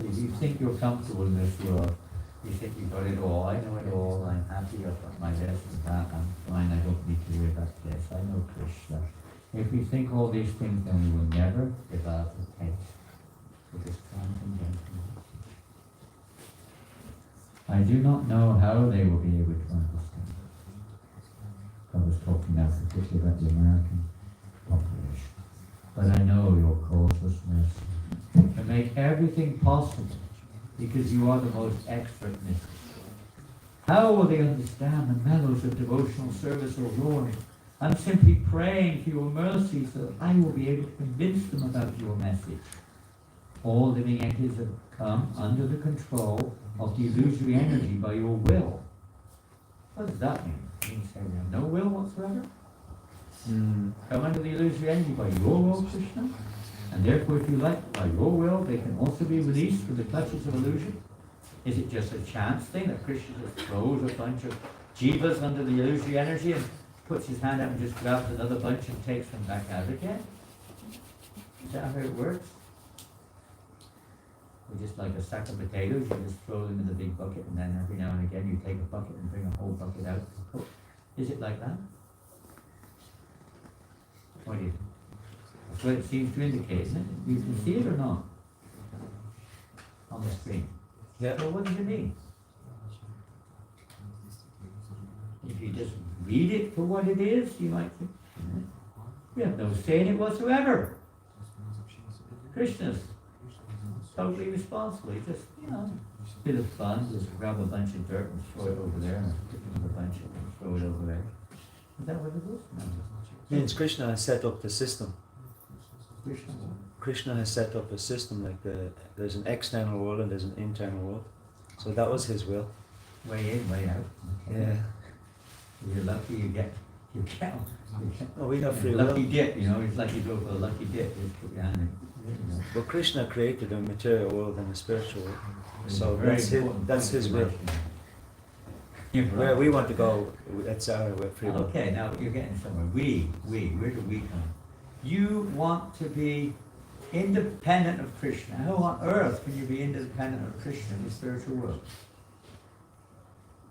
You think you're comfortable in this world, you think you've got it all, I know it all, I'm happy, I've got my this and that, I'm fine, I don't need to worry about this, I know Krishna. If we think all these things, then we will never develop a taste for this transcendental message. I do not know how they will be able to understand. I was talking now particularly about the American population. But I know your causeless mercy. To make everything possible, because you are the most expert mystic. How will they understand the mellows of devotional service, O Lord? I'm simply praying for your mercy so that I will be able to convince them about your message. All living entities have come under the control of the illusory energy by your will. What does that mean? It means we have no will whatsoever? Come under the illusory energy by your will, Krishna? And therefore, if you like, by your will, they can also be released from the clutches of illusion? Is it just a chance thing that Krishna just throws a bunch of jivas under the illusory energy and puts his hand out and just grabs another bunch and takes them back out again? Is that how it works? Or just like a sack of potatoes, you just throw them in the big bucket, and then every now and again you take a bucket and bring a whole bucket out and cook. Is it like that? What do you think? That's what it seems to indicate, isn't it? You can see it or not? On the screen. Yeah. Well, what does it mean? If you just read it for what it is, you might think, you have no say in it whatsoever. Krishna's totally responsible. He just, bit of fun, just grab a bunch of dirt and throw it over there, and pick another bunch and throw it over there. Is that what it is? No. Means Krishna has set up the system. Krishna. Krishna has set up a system like there's an external world and there's an internal world. So that was his will. Way in, way out. Okay. Yeah. You're lucky you get Oh, we have free will. lucky dip, it's like you go for a lucky dip, just put your hand in. But Krishna created a material world and a spiritual world. So Very that's important. his will. Where we want to go, that's our free will. Okay, now you're getting somewhere. Where do we come? You want to be independent of Krishna. How on earth can you be independent of Krishna in the spiritual world?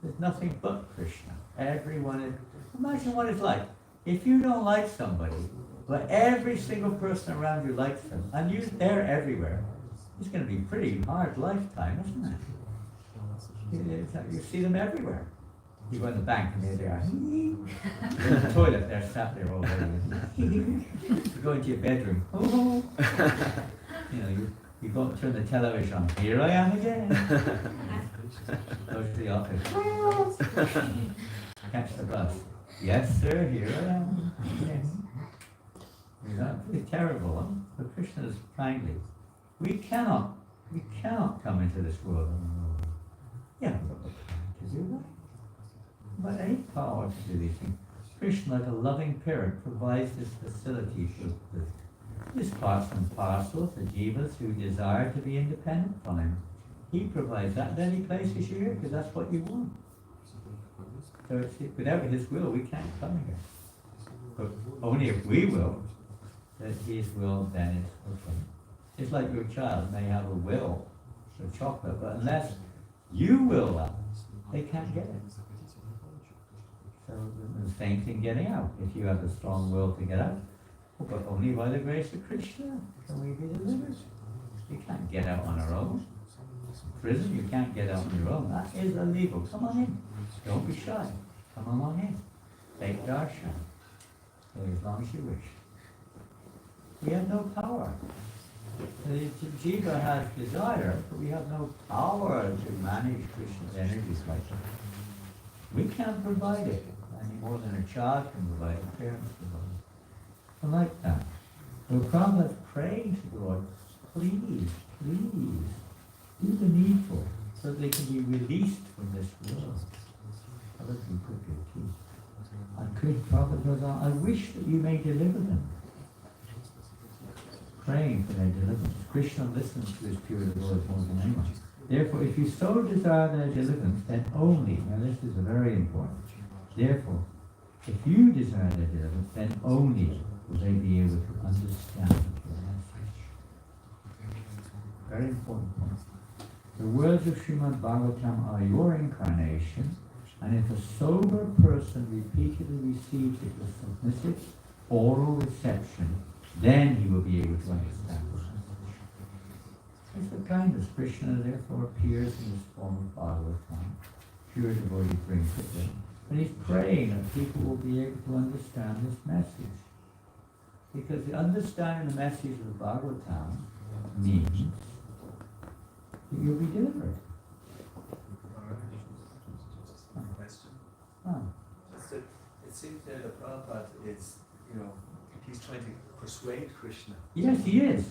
There's nothing but Krishna. Everyone is. Imagine what it's like. If you don't like somebody, but every single person around you likes them, and they're everywhere, it's going to be a pretty hard lifetime, isn't it? You see them everywhere. You go in the bank and there they are. In the toilet, they're sat there all day. You go into your bedroom. Oh. You go and turn the television on. Here I am again. Go to the office. Catch the bus. Yes, sir, here I am. Yes. It's terrible, huh? But Krishna is kindly. We cannot come into this world on our own. Yeah, we've got the power to do that. But any power to do these things. Krishna, like a loving parent, provides this facility for this parts and parcels, the jivas who desire to be independent from him. He provides that. Then he places you here because that's what you want. So without his will, we can't come here. But only if we will, that his will then is fulfilled. It's like your child may have a will for chocolate, but unless you will that, they can't get it. So the same thing getting out. If you have a strong will to get out, but only by the grace of Krishna can we be delivered. We can't get out on our own. prison, you can't get out on your own. That is illegal. Come on in. Don't be shy. Come on in. Take darshan. For as long as you wish. We have no power. The jiva has desire, but we have no power to manage Krishna's energies like that. We can't provide it any more than a child can provide it, parents provide it. So like that. So Prabhupada is praying to the Lord, please, please, do the needful so that they can be released from this world. Other people could get too. And Prabhupada goes on, I wish that you may deliver them. Praying for their deliverance. Krishna listens to his pure devotees more than anyone. Therefore, if you so desire their deliverance, then only, now this is very important, therefore, if you desire their deliverance, then only will they be able to understand your message. Very important point. The words of Srimad Bhagavatam are your incarnation, and if a sober person repeatedly receives it with submissive oral reception, then he will be able to understand the message. It's the kindness. Krishna therefore appears in this form of Bhagavatam. Pure devotee brings it in. And he's praying that people will be able to understand this message. Because the understanding the message of the Bhagavatam means that you'll be delivered. Question. Oh. Just that it seems that the Prabhupada is, he's trying to persuade Krishna. Yes, he is.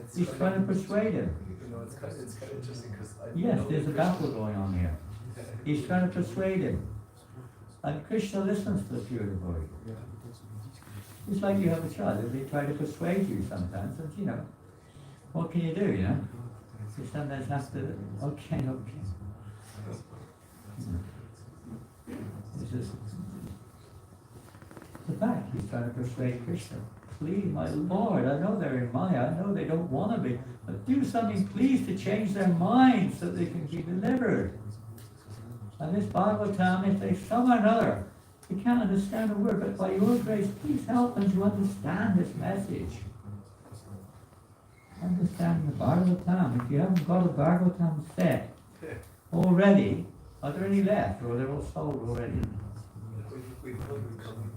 It's He's trying to persuade him. It's kind of interesting because Yes, there's a battle going on here. He's trying to persuade him. And Krishna listens to the pure devotee. It's like you have a child. They try to persuade you sometimes, and what can you do, You sometimes have to, okay. It's just the fact. He's trying to persuade Krishna. Please, my Lord, I know they're in Maya, I know they don't want to be, but do something, please, to change their minds so they can be delivered. And this Bhagavatam, if they somehow or another, they can't understand a word, but by your grace, please help them to understand this message. Understand the Bhagavatam. If you haven't got a Bhagavatam set already, are there any left, or they're all sold already? We probably coming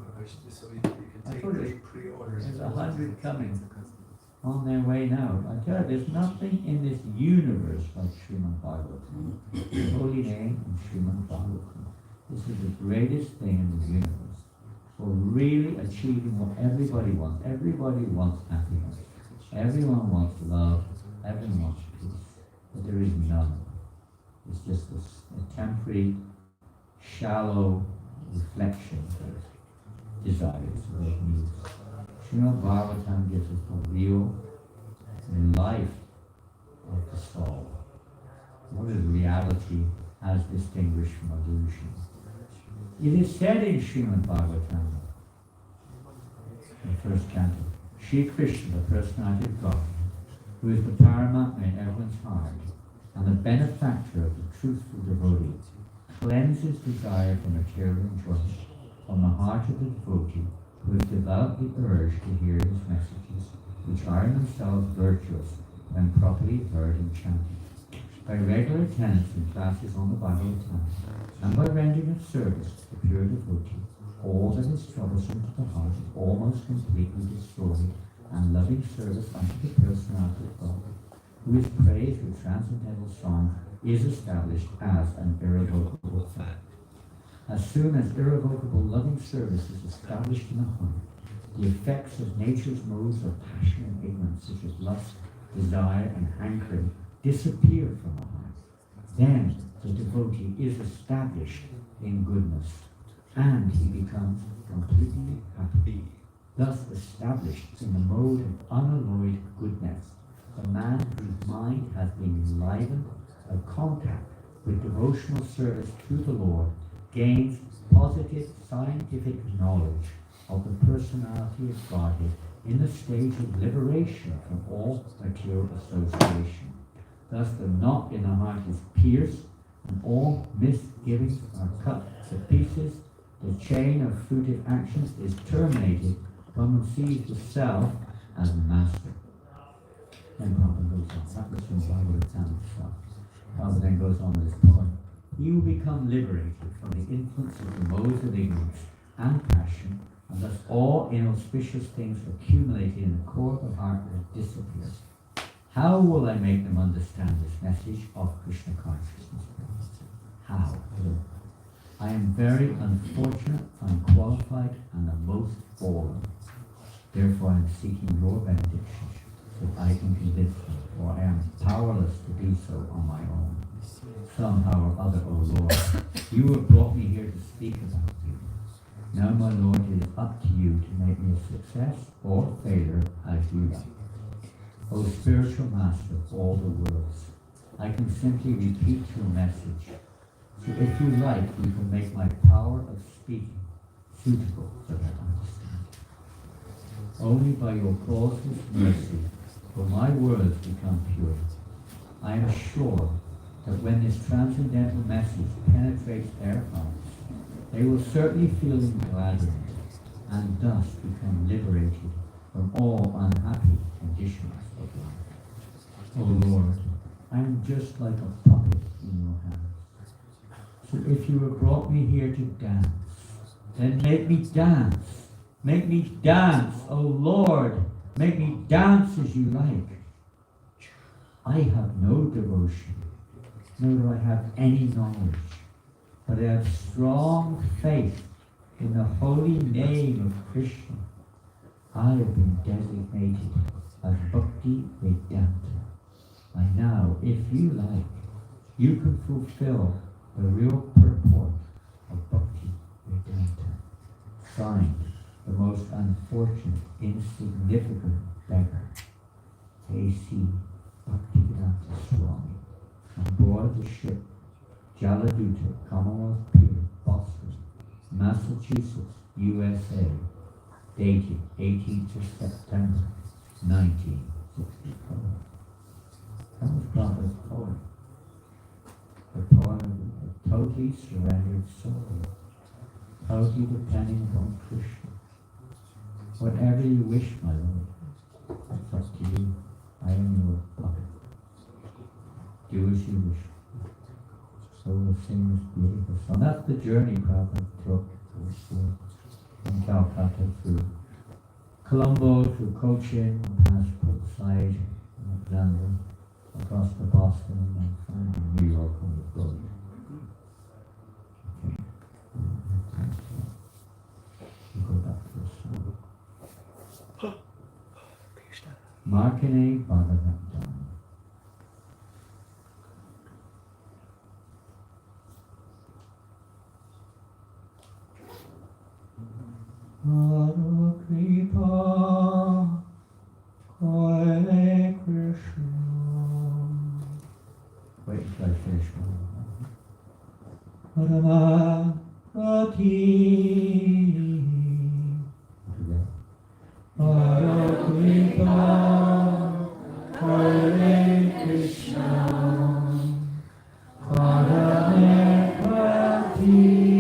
so you can I take thought the pre-orders. There's 100 coming on their way now. I tell you, there's nothing in this universe like Srimad Bhagavatam. The holy name and Srimad Bhagavatam. This is the greatest thing in the universe for really achieving what everybody wants. Everybody wants happiness. Everyone wants love. Everyone wants peace. But there is none. It's just a temporary, shallow reflection of desires, of needs. Srimad Bhagavatam gives us the real life of the soul. What is reality as distinguished from illusion? It is said in Srimad Bhagavatam, the first canto, Shri Krishna, the personality of God, who is the Paramatma in everyone's heart, and the benefactor of the truthful devotee, cleanses desire for material enjoyment from the heart of the devotee who has developed the urge to hear his messages, which are in themselves virtuous when properly heard and chanted. By regular attendance in classes on the Bhagavatam, and by rendering of service to the pure devotee, all that is troublesome to the heart is almost completely destroyed, and loving service unto the personality of God, who is praised with transcendental song, is established as an irrevocable fact. As soon as irrevocable loving service is established in the heart, the effects of nature's modes of passion and ignorance, such as lust, desire, and hankering, disappear from the heart. Then the devotee is established in goodness, and he becomes completely happy. Thus established in the mode of unalloyed goodness, the man whose mind has been enlivened by contact with devotional service to the Lord gains positive scientific knowledge of the personality of Godhead in the stage of liberation from all material association. Thus the knot in the heart is pierced, and all misgivings are cut to pieces. The chain of fruitive actions is terminated. One sees the self as master. Then Prabhupada goes on. That was from Bhagavatam itself. Father then goes on with this poem. He will become liberated from the influence of the modes of ignorance and passion, and thus all inauspicious things accumulated in the core of the heart will disappear. How will I make them understand this message of Krishna consciousness? How? I am very unfortunate, unqualified, and the most fallen. Therefore I am seeking your benediction, so that I can convince them, for I am powerless to do so on my own. Somehow or other, O Lord, you have brought me here to speak about you. Now, my Lord, it is up to you to make me a success or failure as you like. O spiritual master of all the worlds, I can simply repeat your message. So if you like, you can make my power of speaking suitable for that understanding. Only by your causeless mercy will my words become pure. I am sure that when this transcendental message penetrates their hearts, they will certainly feel gladdened and thus become liberated from all unhappy conditions of life. O Lord, I am just like a puppet in your hands. So if you have brought me here to dance, then make me dance. Make me dance, O Lord. Make me dance as you like. I have no devotion, nor do I have any knowledge, but I have strong faith in the holy name of Krishna. I have been designated as Bhakti Vedanta. And now, if you like, you can fulfill the real purport of Bhakti Vedanta. Signed, the most unfortunate, insignificant beggar, A.C. Bhaktivedanta Swami, on board the ship Jaladuta, Commonwealth Pier, Boston, Massachusetts, USA, dated 18th of September, 1964. That was Prabhupada's poem. The poem of a totally surrendered soul, totally depending upon Krishna. Whatever you wish, my Lord, it's up to you. I am your puppet. Do as you wish. So we'll sing this beautiful song. That's the journey Prabhupada took from Calcutta through Colombo, through Cochin, past Port Said, Alexandria, across to Boston, and then finally New York on the road. Okay. We'll go back to the song. Markane Bhagavatam. Hare Kripa Hare Krishna. Wait until I finish one. Hare Prati. Hare Kripa Hare Krishna. Hare Prati.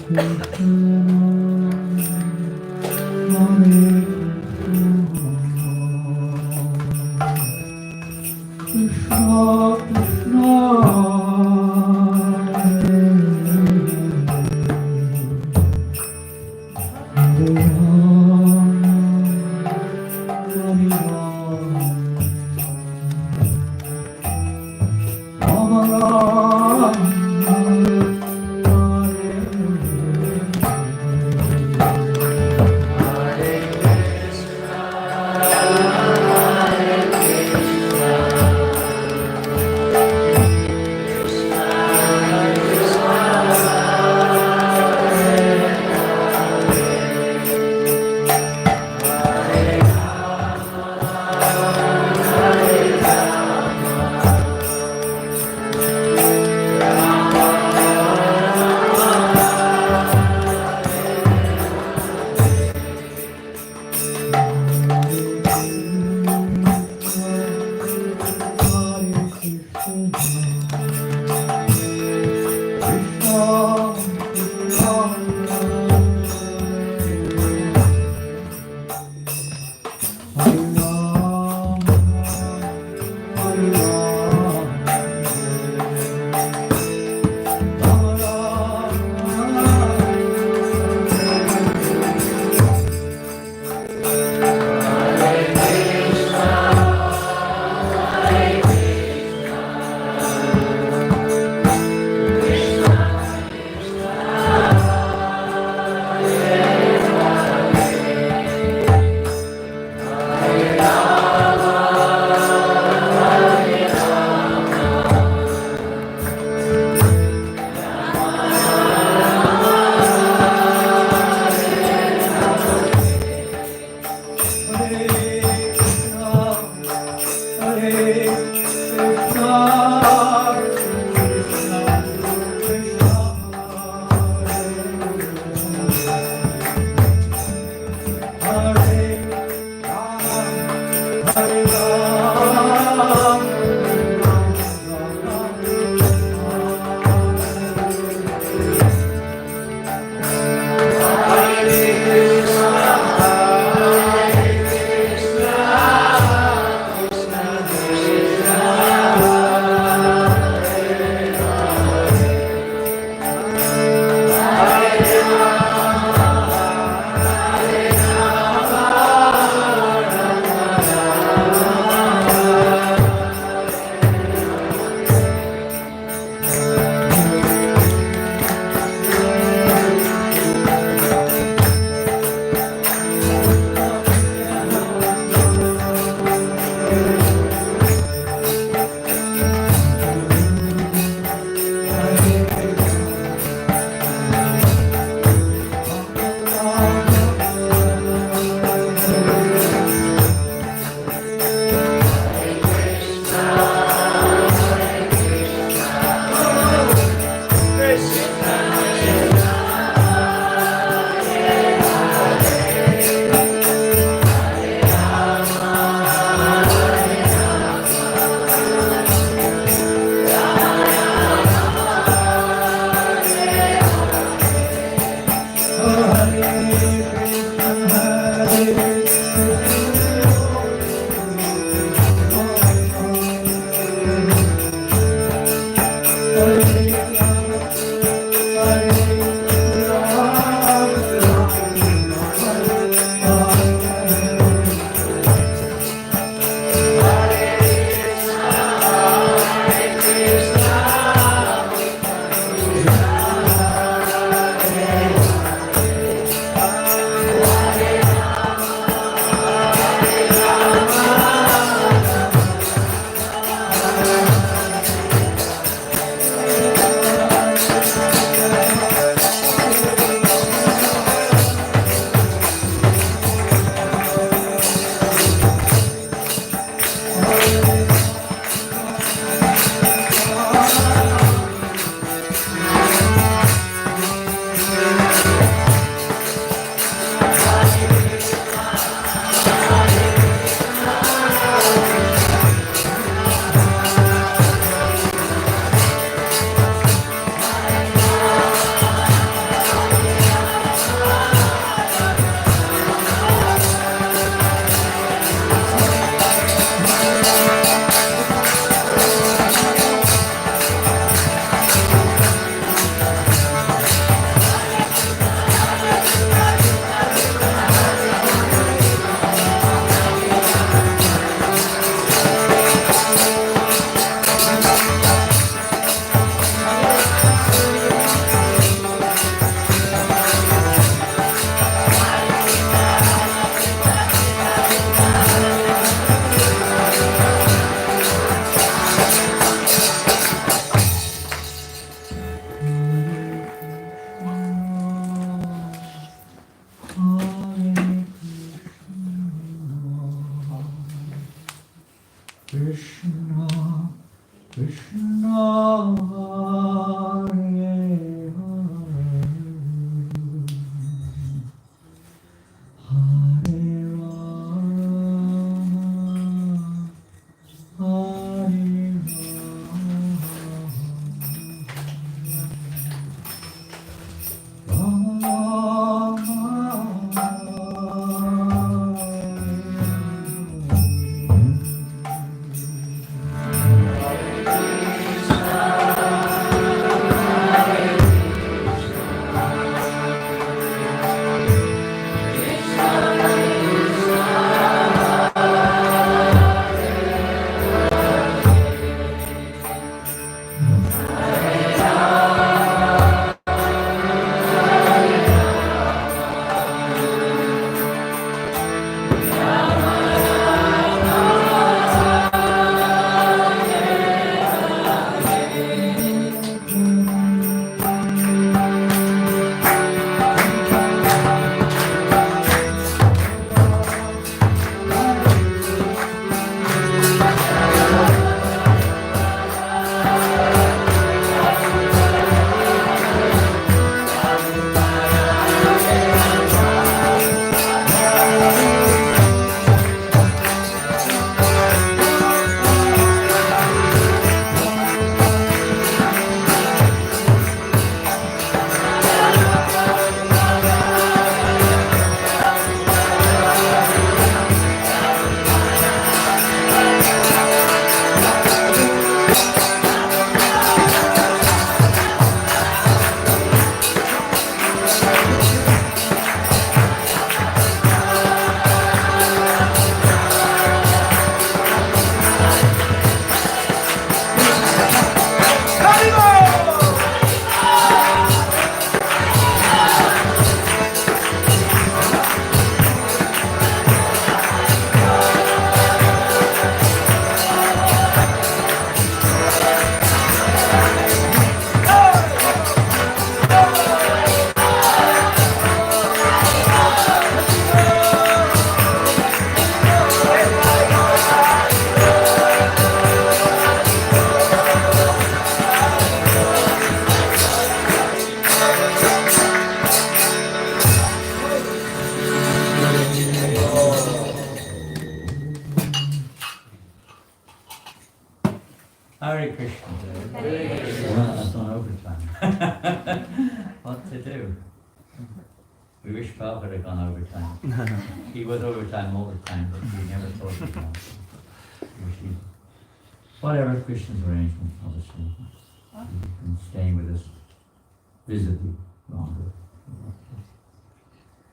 Hare Hare Hare Krishna. Well, that's on overtime. What to do? We wish Prabhupada had gone overtime. He was overtime all the time, but we never thought he'd gone. Whatever, Krishna's arrangement, obviously. He can stay with us visibly longer.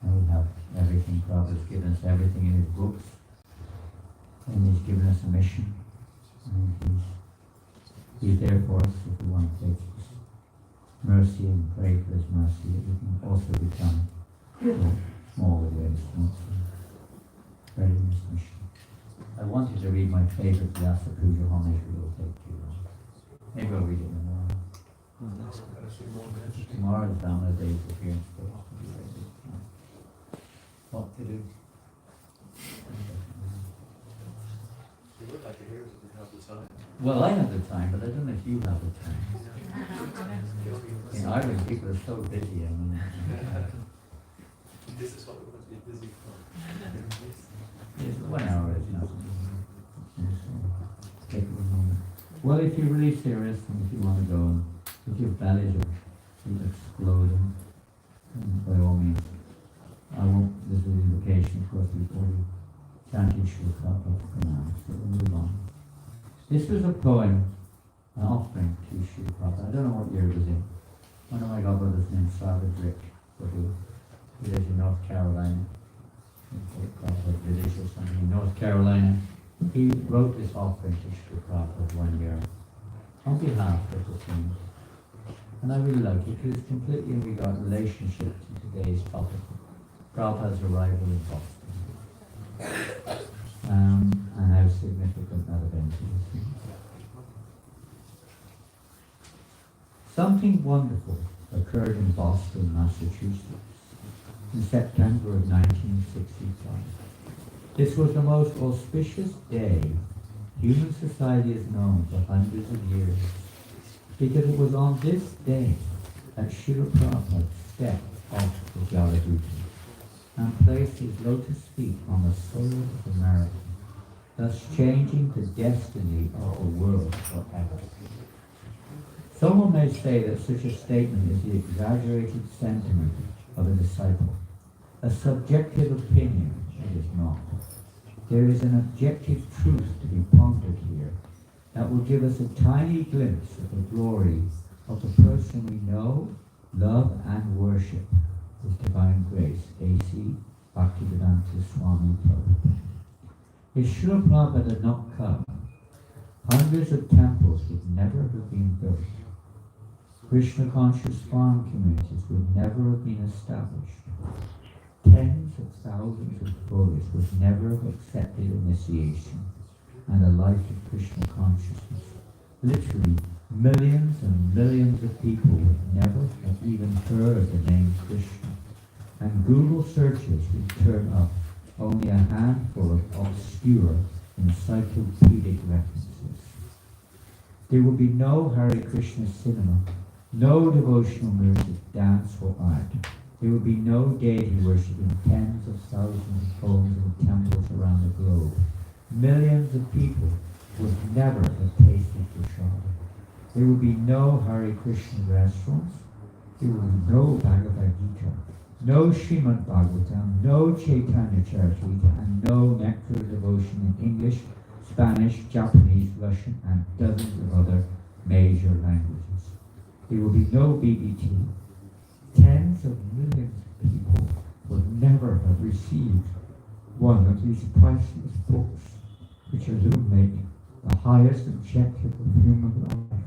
And we have everything. Prabhupada's given us everything in his books. And he's given us a mission. And he's there for us if we want to take his mercy and pray for his mercy. It can also become more with the instruments and spreading his mission. I wanted to read my favorite Vyasa Puja homage, but it will take too long. Maybe I'll read it tomorrow. Tomorrow is Damana Day's appearance. What to do? You would like to hear it if you have the time. Well, I have the time, but I don't know if you have the time. In Ireland, people are so busy. I mean, This is what we want to be busy for. it's 1 hour is nothing. Take it a moment. Well, if you're really serious and if you want to go, if your bellies are exploding, by all means, I won't, there's an invocation, of course, before you chant your Shloka of command, so we'll move on. This was a poem, an offering to Srila Prabhupada. I don't know what year it was in. One of my godbrothers named Savage Rick, who lives in North Carolina, Prabhupada village or something in North Carolina. He wrote this offering to Srila Prabhupada 1 year on behalf of the king. And I really like it because it's completely in regard relationship to today's topic, Prabhupada's arrival in Boston. And how significant that event is. Something wonderful occurred in Boston, Massachusetts, in September of 1965. This was the most auspicious day human society has known for hundreds of years, because it was on this day that Srila Prabhupada stepped off the Jalabuti and placed his lotus feet on the soil of America, thus changing the destiny of the world forever. Someone may say that such a statement is the exaggerated sentiment of a disciple, a subjective opinion. It is not. There is an objective truth to be pondered here that will give us a tiny glimpse of the glory of the person we know, love, and worship with divine grace, A.C. Bhaktivedanta Swami Prabhupada. If Srila Prabhupada had not come, hundreds of temples would never have been built. Krishna conscious farm communities would never have been established. Tens of thousands of Buddhists would never have accepted initiation and a life of Krishna consciousness. Literally, millions and millions of people would never have even heard the name Krishna. And Google searches would turn up only a handful of obscure encyclopedic references. There would be no Hare Krishna cinema, no devotional music, dance or art. There would be no deity worship in tens of thousands of homes and temples around the globe. Millions of people would never have tasted prasada. There would be no Hare Krishna restaurants. There would be no Bhagavad Gita, no Srimad Bhagavatam, no Chaitanya Charitamrita, and no Nectar devotion in English, Spanish, Japanese, Russian, and dozens of other major languages. There will be no BBT, tens of millions of people would never have received one of these priceless books which illuminate the highest objective of human life.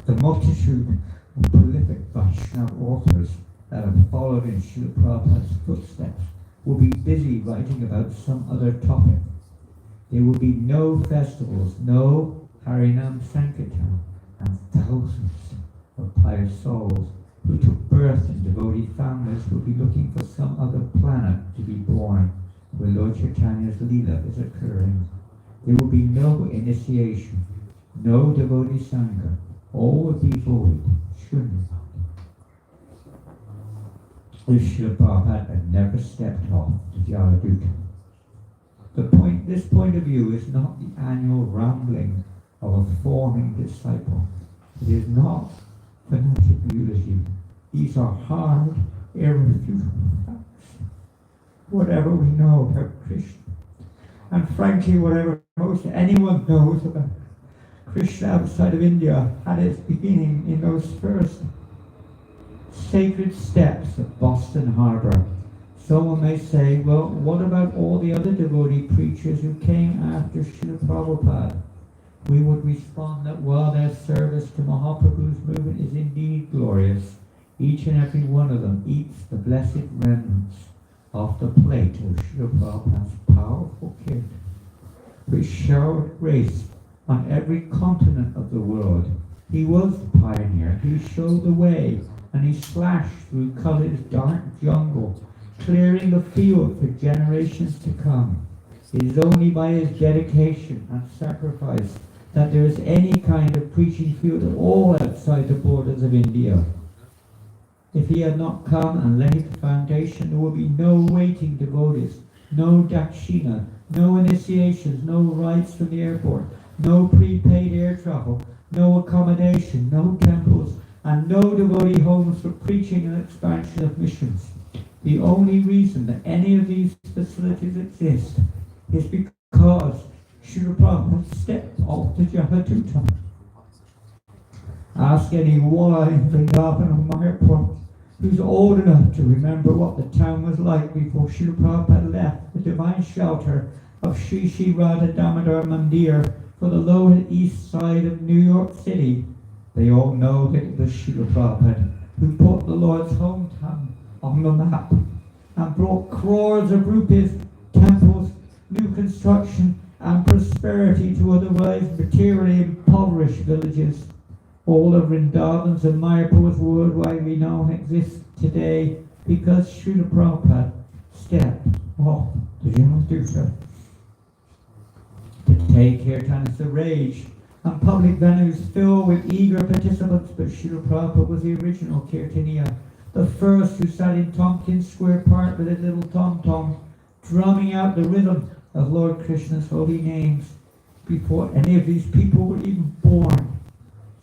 The multitude of prolific Vaishnava authors that have followed in Srila Prabhupada's footsteps will be busy writing about some other topic. There will be no festivals, no Harinam Sankirtan, and thousands of pious souls who took birth in devotee families will be looking for some other planet to be born where Lord Chaitanya's Leela is occurring. There will be no initiation, no devotee Sangha. All will be void, shunya. If Srila Prabhupada had never stepped off the Jaladuta. This point of view is not the annual rambling of a forming disciple. It is not fanatic eulogy. These are hard, irrefutable facts. Whatever we know about Krishna, and frankly whatever most anyone knows about Krishna outside of India, had its beginning in those first sacred steps of Boston Harbor. Someone may say, well, what about all the other devotee preachers who came after Srila Prabhupada? We would respond that while their service to Mahaprabhu's movement is indeed glorious, each and every one of them eats the blessed remnants off the plate of Srila Prabhupada's powerful kid, which showered grace on every continent of the world. He was the pioneer. He showed the way, and he slashed through Kali's dark jungle, clearing the field for generations to come. It is only by his dedication and sacrifice that there is any kind of preaching field at all outside the borders of India. If he had not come and laid the foundation, there would be no waiting devotees, no dakshina, no initiations, no rides from the airport, no prepaid air travel, no accommodation, no temples, and no devotee homes for preaching and expansion of missions. The only reason that any of these facilities exist is because Srila Prabhupada stepped off the Jaladuta. Ask any walla in Vrindavan or Mayapur who's old enough to remember what the town was like before Srila Prabhupada left the divine shelter of Sri Sri Radha Damodar Mandir for the lower east side of New York City. They all know that it was Srila Prabhupada who put the Lord's hometown on the map and brought crores of rupees, temples, new construction, and prosperity to otherwise materially impoverished villages. All the Vrindavans and Mayapurs worldwide renown exist today because Srila Prabhupada stepped off the Jaladuta. To take kirtan is the rage, and public venues filled with eager participants, but Srila Prabhupada was the original kirtaniya, the first who sat in Tompkins Square Park with his little tom-tom, drumming out the rhythm of Lord Krishna's holy names before any of these people were even born.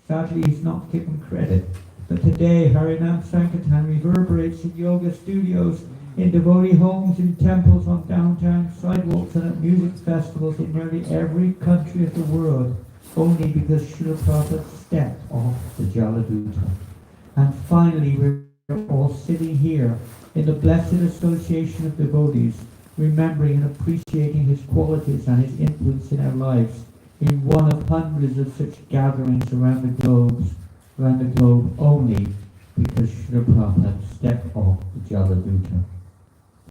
Sadly, he's not given credit, but today Harinam Sankirtan reverberates in yoga studios, in devotee homes, in temples, on downtown sidewalks, and at music festivals in nearly every country of the world, only because Srila Prabhupada stepped off the Jaladuta. And finally, we're all sitting here in the blessed association of devotees, remembering and appreciating his qualities and his influence in our lives, in one of hundreds of such gatherings around the globe only because Srila Prabhupada stepped off the Jaladuta.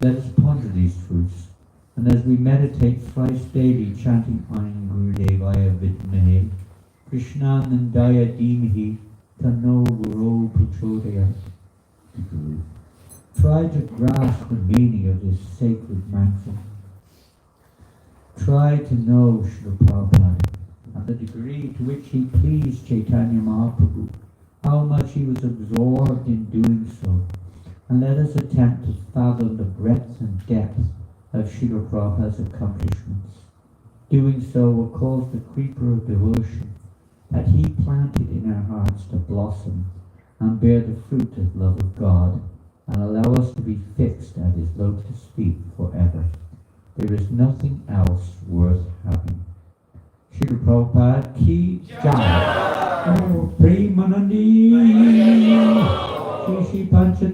Let us ponder these truths, and as we meditate thrice daily, chanting Aim Gurudevaya Vidmahe, Krishnanandaya Dhimahi, Tanno Guru Prachodayat. Try to grasp the meaning of this sacred maxim. Try to know Srila Prabhupada and the degree to which he pleased Chaitanya Mahaprabhu, how much he was absorbed in doing so, and let us attempt to fathom the breadth and depth of Srila Prabhupada's accomplishments. Doing so will cause the creeper of devotion that he planted in our hearts to blossom and bear the fruit of love of God, and allow us to be fixed at his lotus feet forever. There is nothing else worth having. Srila Prabhupada ki jai. Oh, Premanandi.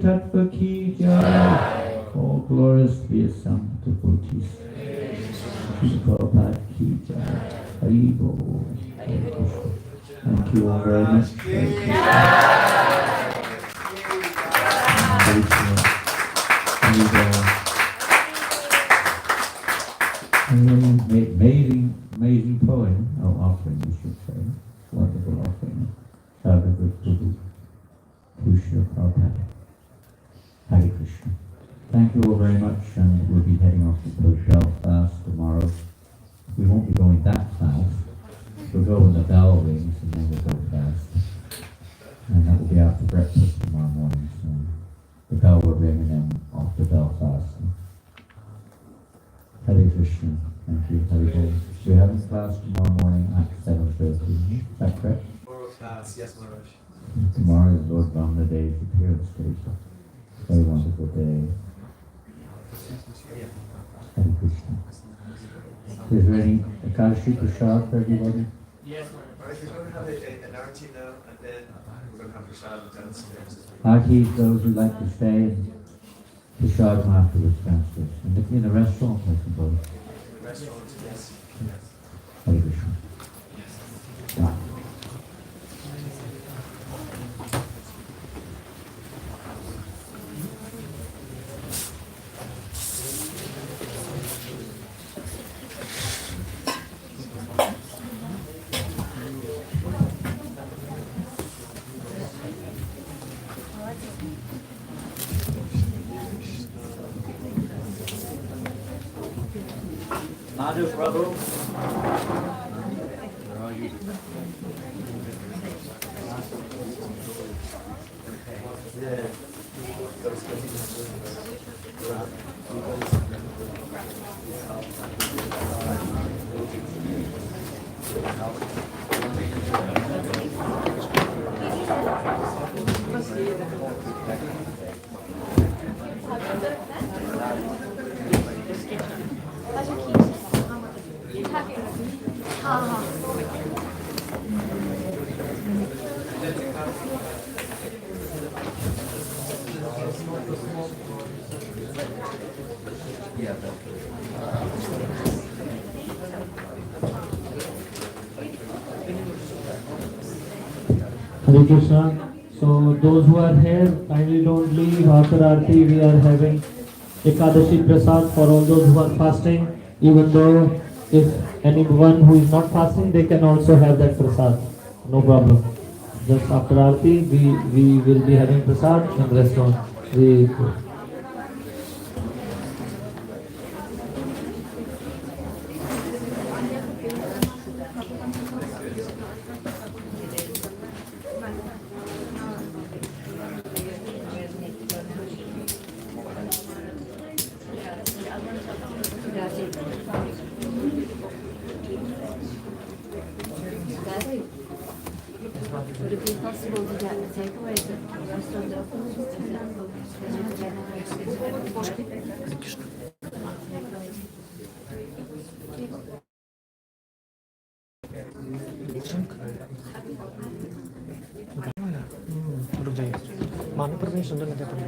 Tattva ki jai. All glorious be a sum devotees. Prabhupada ki jai. Hari Bol. Thank you all very much. Amazing poem, or offering, we should say. Wonderful offering. Sadhguru Prabhu, Krishna Prabhupada. Hare Krishna. Thank you all very much, and we'll be heading off to Belfast tomorrow. We won't be going that fast. We'll go when the bell rings, and then we'll go fast. And that will be after breakfast tomorrow morning, so the bell will ring and then off to Belfast. Hare Krishna. Thank you. Hare Bol. We're having class tomorrow morning at 7:30. Is that correct? Tomorrow class, yes, Maharaj. Tomorrow is Lord Vamnade's appearance day. Very wonderful day. Hare Krishna. Is there any Ekadashi Prasad for everybody? Yes, Maharaj. We're going to have an arti now, and then we're going to have prasad downstairs. Arti, those who like to stay, and Prasad afterwards downstairs. In the restaurant, I suppose. In the restaurant, yes. Hare Krishna. Yeah. Madhu Prabhu. Hare Krishna. So those who are here, kindly don't leave. After Aarti, we are having Ekadashi Prasad for all those who are fasting. Even though if anyone who is not fasting, they can also have that Prasad. No problem. Just after Aarti, we will be having Prasad in the restaurant. Would it be possible to get the takeaways at restaurant रुक जाइए मानवपुर में सुंदर नदी अपन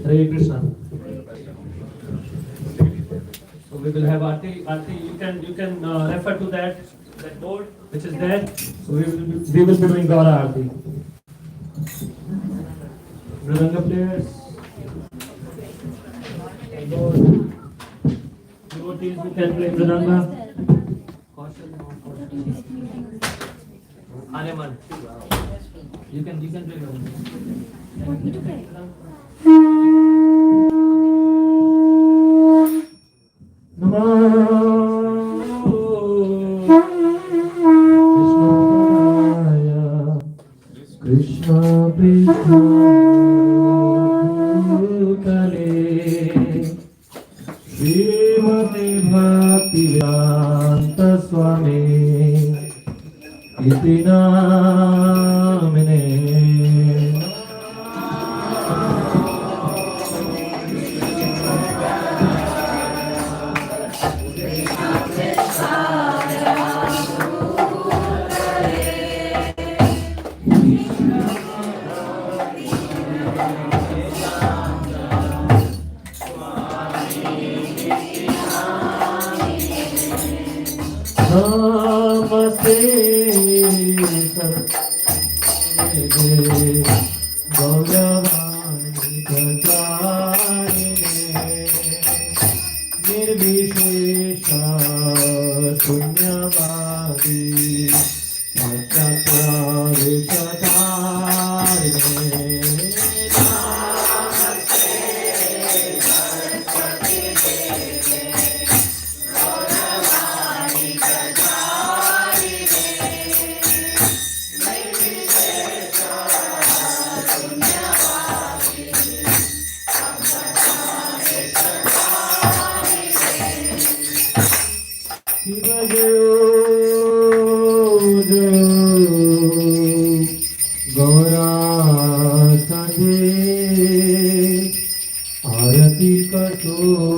Hare Krishna. So we will have Aarti. You can refer to that that board which is there. So we will be doing Gaura Aarti. Mridanga players. Devotees who can play Mridanga. Aneman. You can play Mridanga. Want me to play? Krishna Krishna Bhutale Srimati Bhaktivedanta Swami Iti Namine. Namaste Saraswati Gauravani Pracharine Nirvishesha Sunyavadi Sattvavishatarine. आरती करो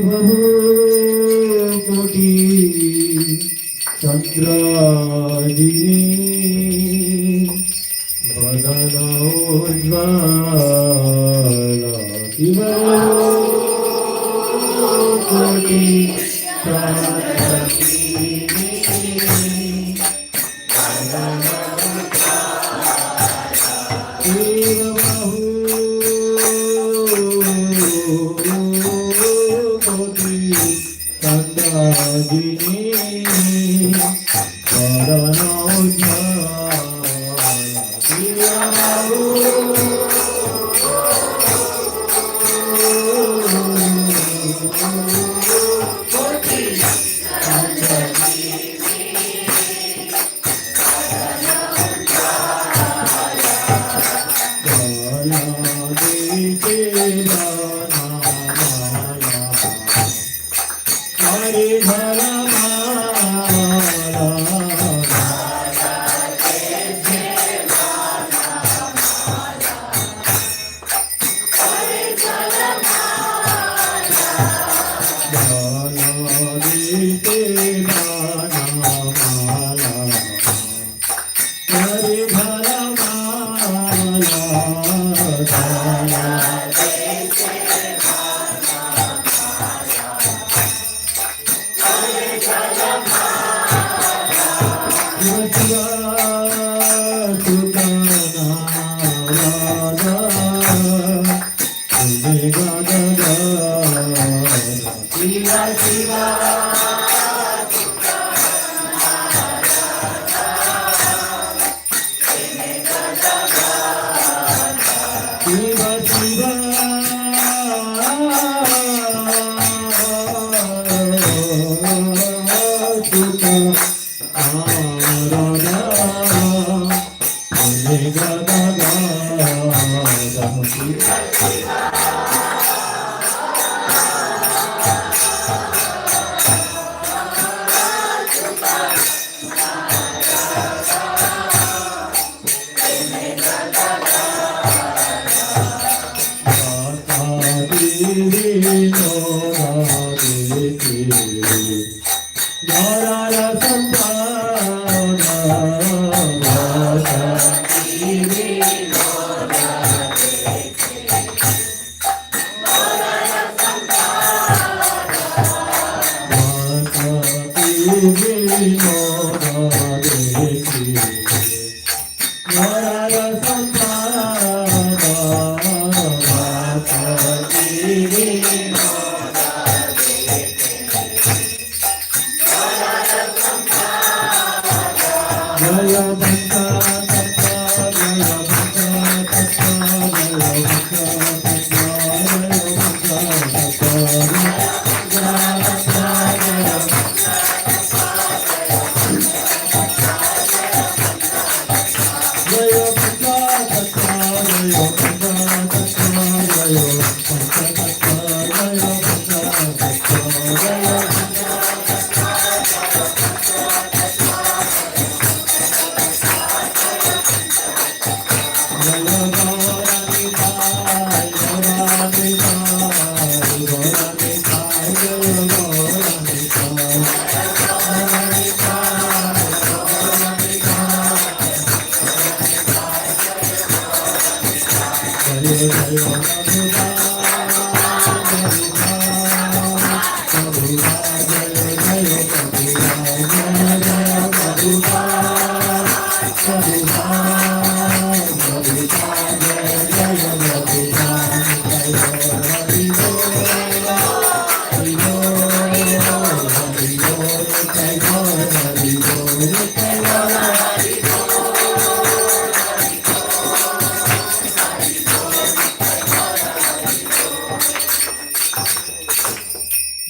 बहु कोटि चंद्रागिनी वदनोज्ज्वला कोटि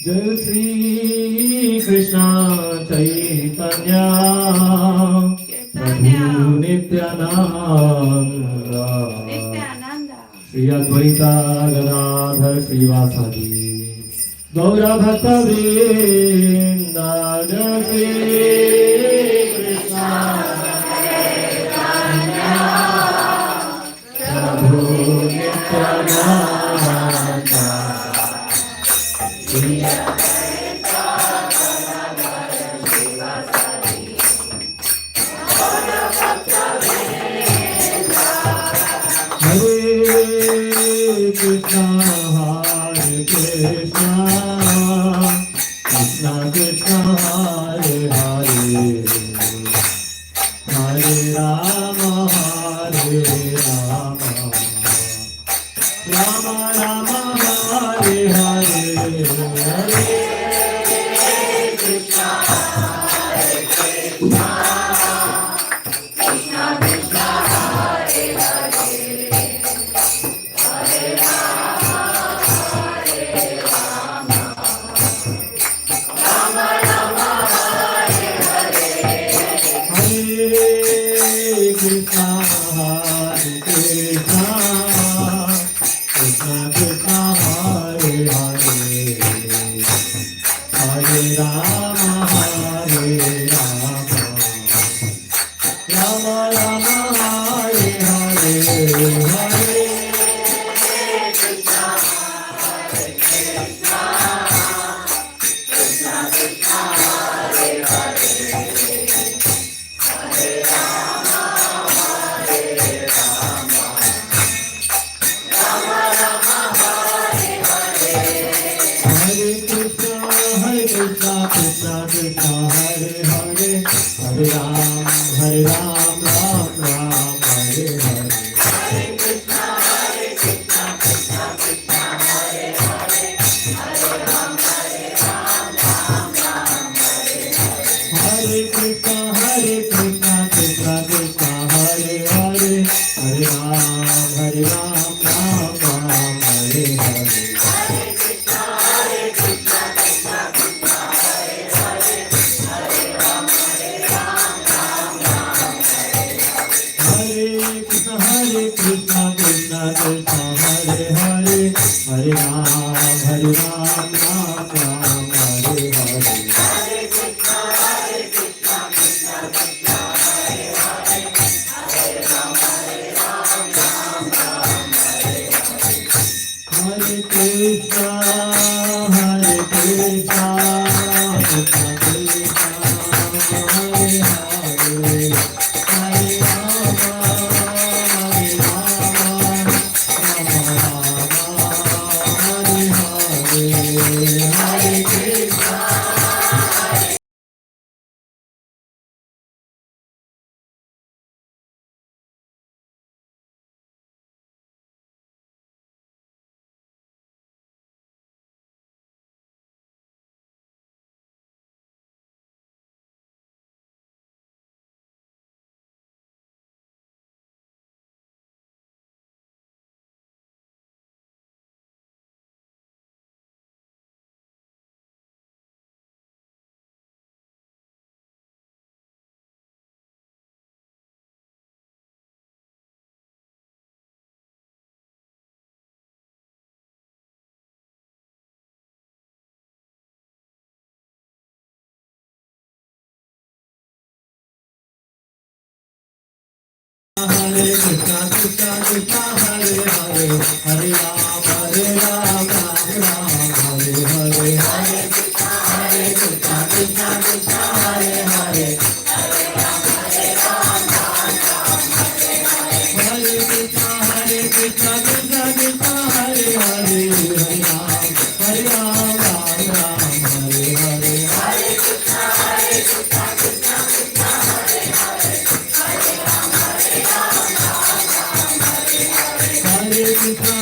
Jai Shri Krishna Chaitanya Prabhu Nityananda Shri Advaita Gadadhar Srivasadi Gaura Bhakta Vrinda Jai Shri Krishna Chaitanya Prabhu Nityananda Shri Rama, Hare Rama, Rama Rama, Hare Hare, Hare Krishna, Hare Krishna, Krishna Krishna, Hare Hare, Hare Rama, Hare Rama, Rama Rama, Hare Hare, Hare Krishna, Hare Krishna, Krishna Krishna, Hare Hare, Hare Rama, Hare Rama, Rama Rama, Hare Hare, Hare Krishna, Hare Krishna, Krishna Krishna, Hare Hare, Hare Rama, Hare Rama, Rama Rama, Hare Hare, Hare Krishna, Krishna Krishna, Hare Hare, Hare Ram, Ram Ram, Hare Hare, Hare Krishna, Krishna Krishna, Hare Hare, Hare Ram, Ram Ram, Hare Hare, Hare Krishna, Krishna Krishna, Hare Hare, Hare Ram, Ram Ram, Hare Hare, Hare Krishna, Krishna Krishna, Hare Hare, Hare Ram, Ram Ram, Hare Krishna, Krishna Krishna, Hare Hare, Hare Ram, Ram Ram, Hare Hare, Hare Krishna, Krishna Krishna, Hare Hare, Hare Ram, Ram Ram, Hare Hare, Hare Krishna, Krishna Krishna, Hare Hare, Hare Rama, Rama Rama, Hare Hare, Hare Krishna. Hare Krishna, Krishna Krishna, Hare Hare, Hare Ram, Ram Ram, Hare Hare, Hare Krishna, Krishna Krishna, Hare Hare, Hare Ram, Ram Ram, Hare Hare, Hare Krishna, Krishna Krishna, Hare Hare, Hare Ram, Ram Ram, Hare Hare, Hare Krishna, Krishna Krishna, Hare Hare, Hare Ram, Hare Krishna,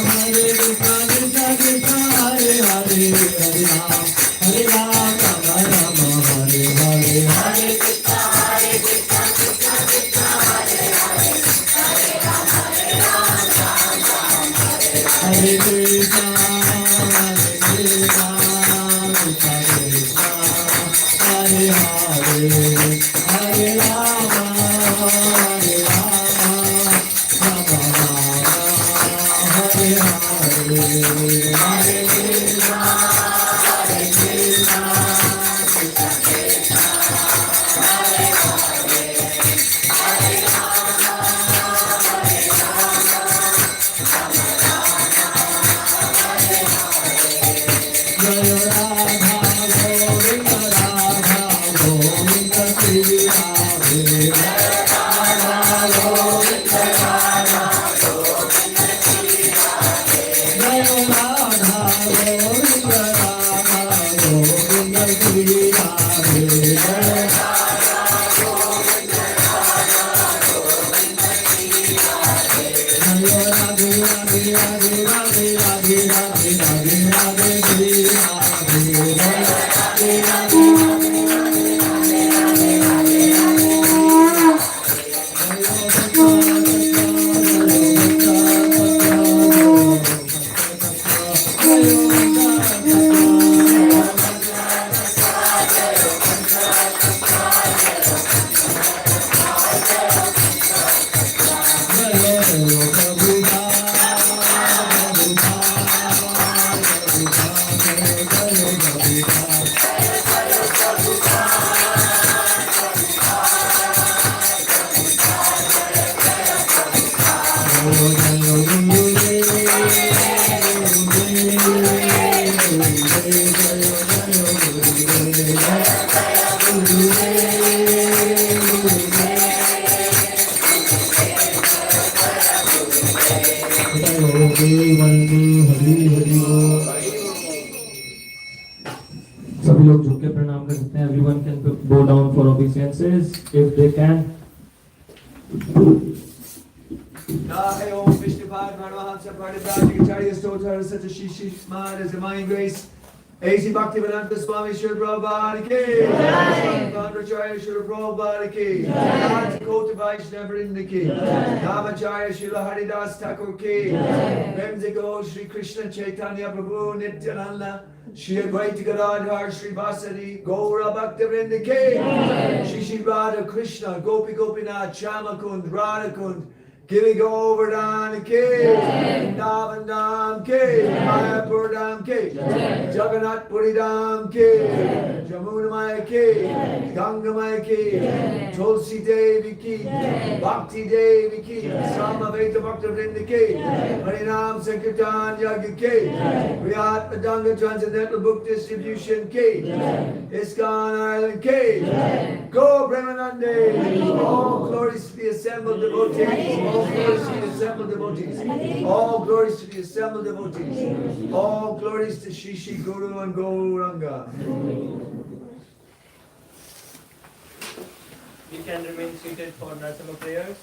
सभी लोग झुक के प्रणाम कर सकते हैं. Everyone can bow down for obeisances if they can. Jai Om Vishnupad Paramahamsa Pradipradikacharya Stotra Sata Shishi Maharaj Divine Grace A.C. Bhaktivedanta Swami Srila Prabhupada ki Jai Pandacharya Srila Prabhupada ki Jai Kota Vaishnava Vrinda ki Namacharya Srila Haridas Thakur ki Remziko Shri Krishna Chaitanya Prabhu Nityananda Shri Advaita Gadadhar Shri Vasari Gaura Bhakta Vrinda ki Shri Shri Radha Krishna Gopi Gopinath Shamakund Radhakund Giri Govardhan ki, Vrindavan Dham ki, Mayapur Dham ki, Jagannath Puri Dham ki, Jamuna Maya ki, Ganga Maya ki, Tulsi Devi ki, Bhakti Devi ki, Samaveta Bhakta Vrinda ki, Harinam Sankirtan Yagya ki, Priyat Madanga Transcendental Book Distribution ki, ISKCON Ireland ki, Go Brahmanande, all glories to the assembled devotees. All glories to the assembled devotees. All glories to the assembled devotees. All glories to Shishi Guru and Gauranga. We can remain seated for Narsama prayers.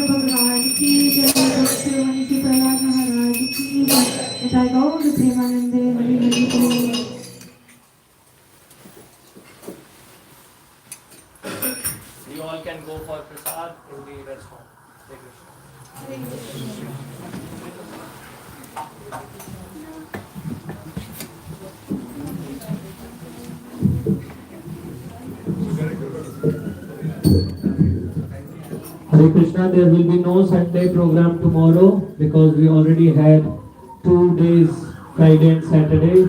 भगवान की जय, श्री प्रहलाद महाराज की जय, निताय गौर प्रेमानंदे हरि हरि बोल। You all can go for prasad in the restaurant. Hare Krishna. Hare Krishna, there will be no Sunday program tomorrow because we already had 2 days, Friday and Saturday.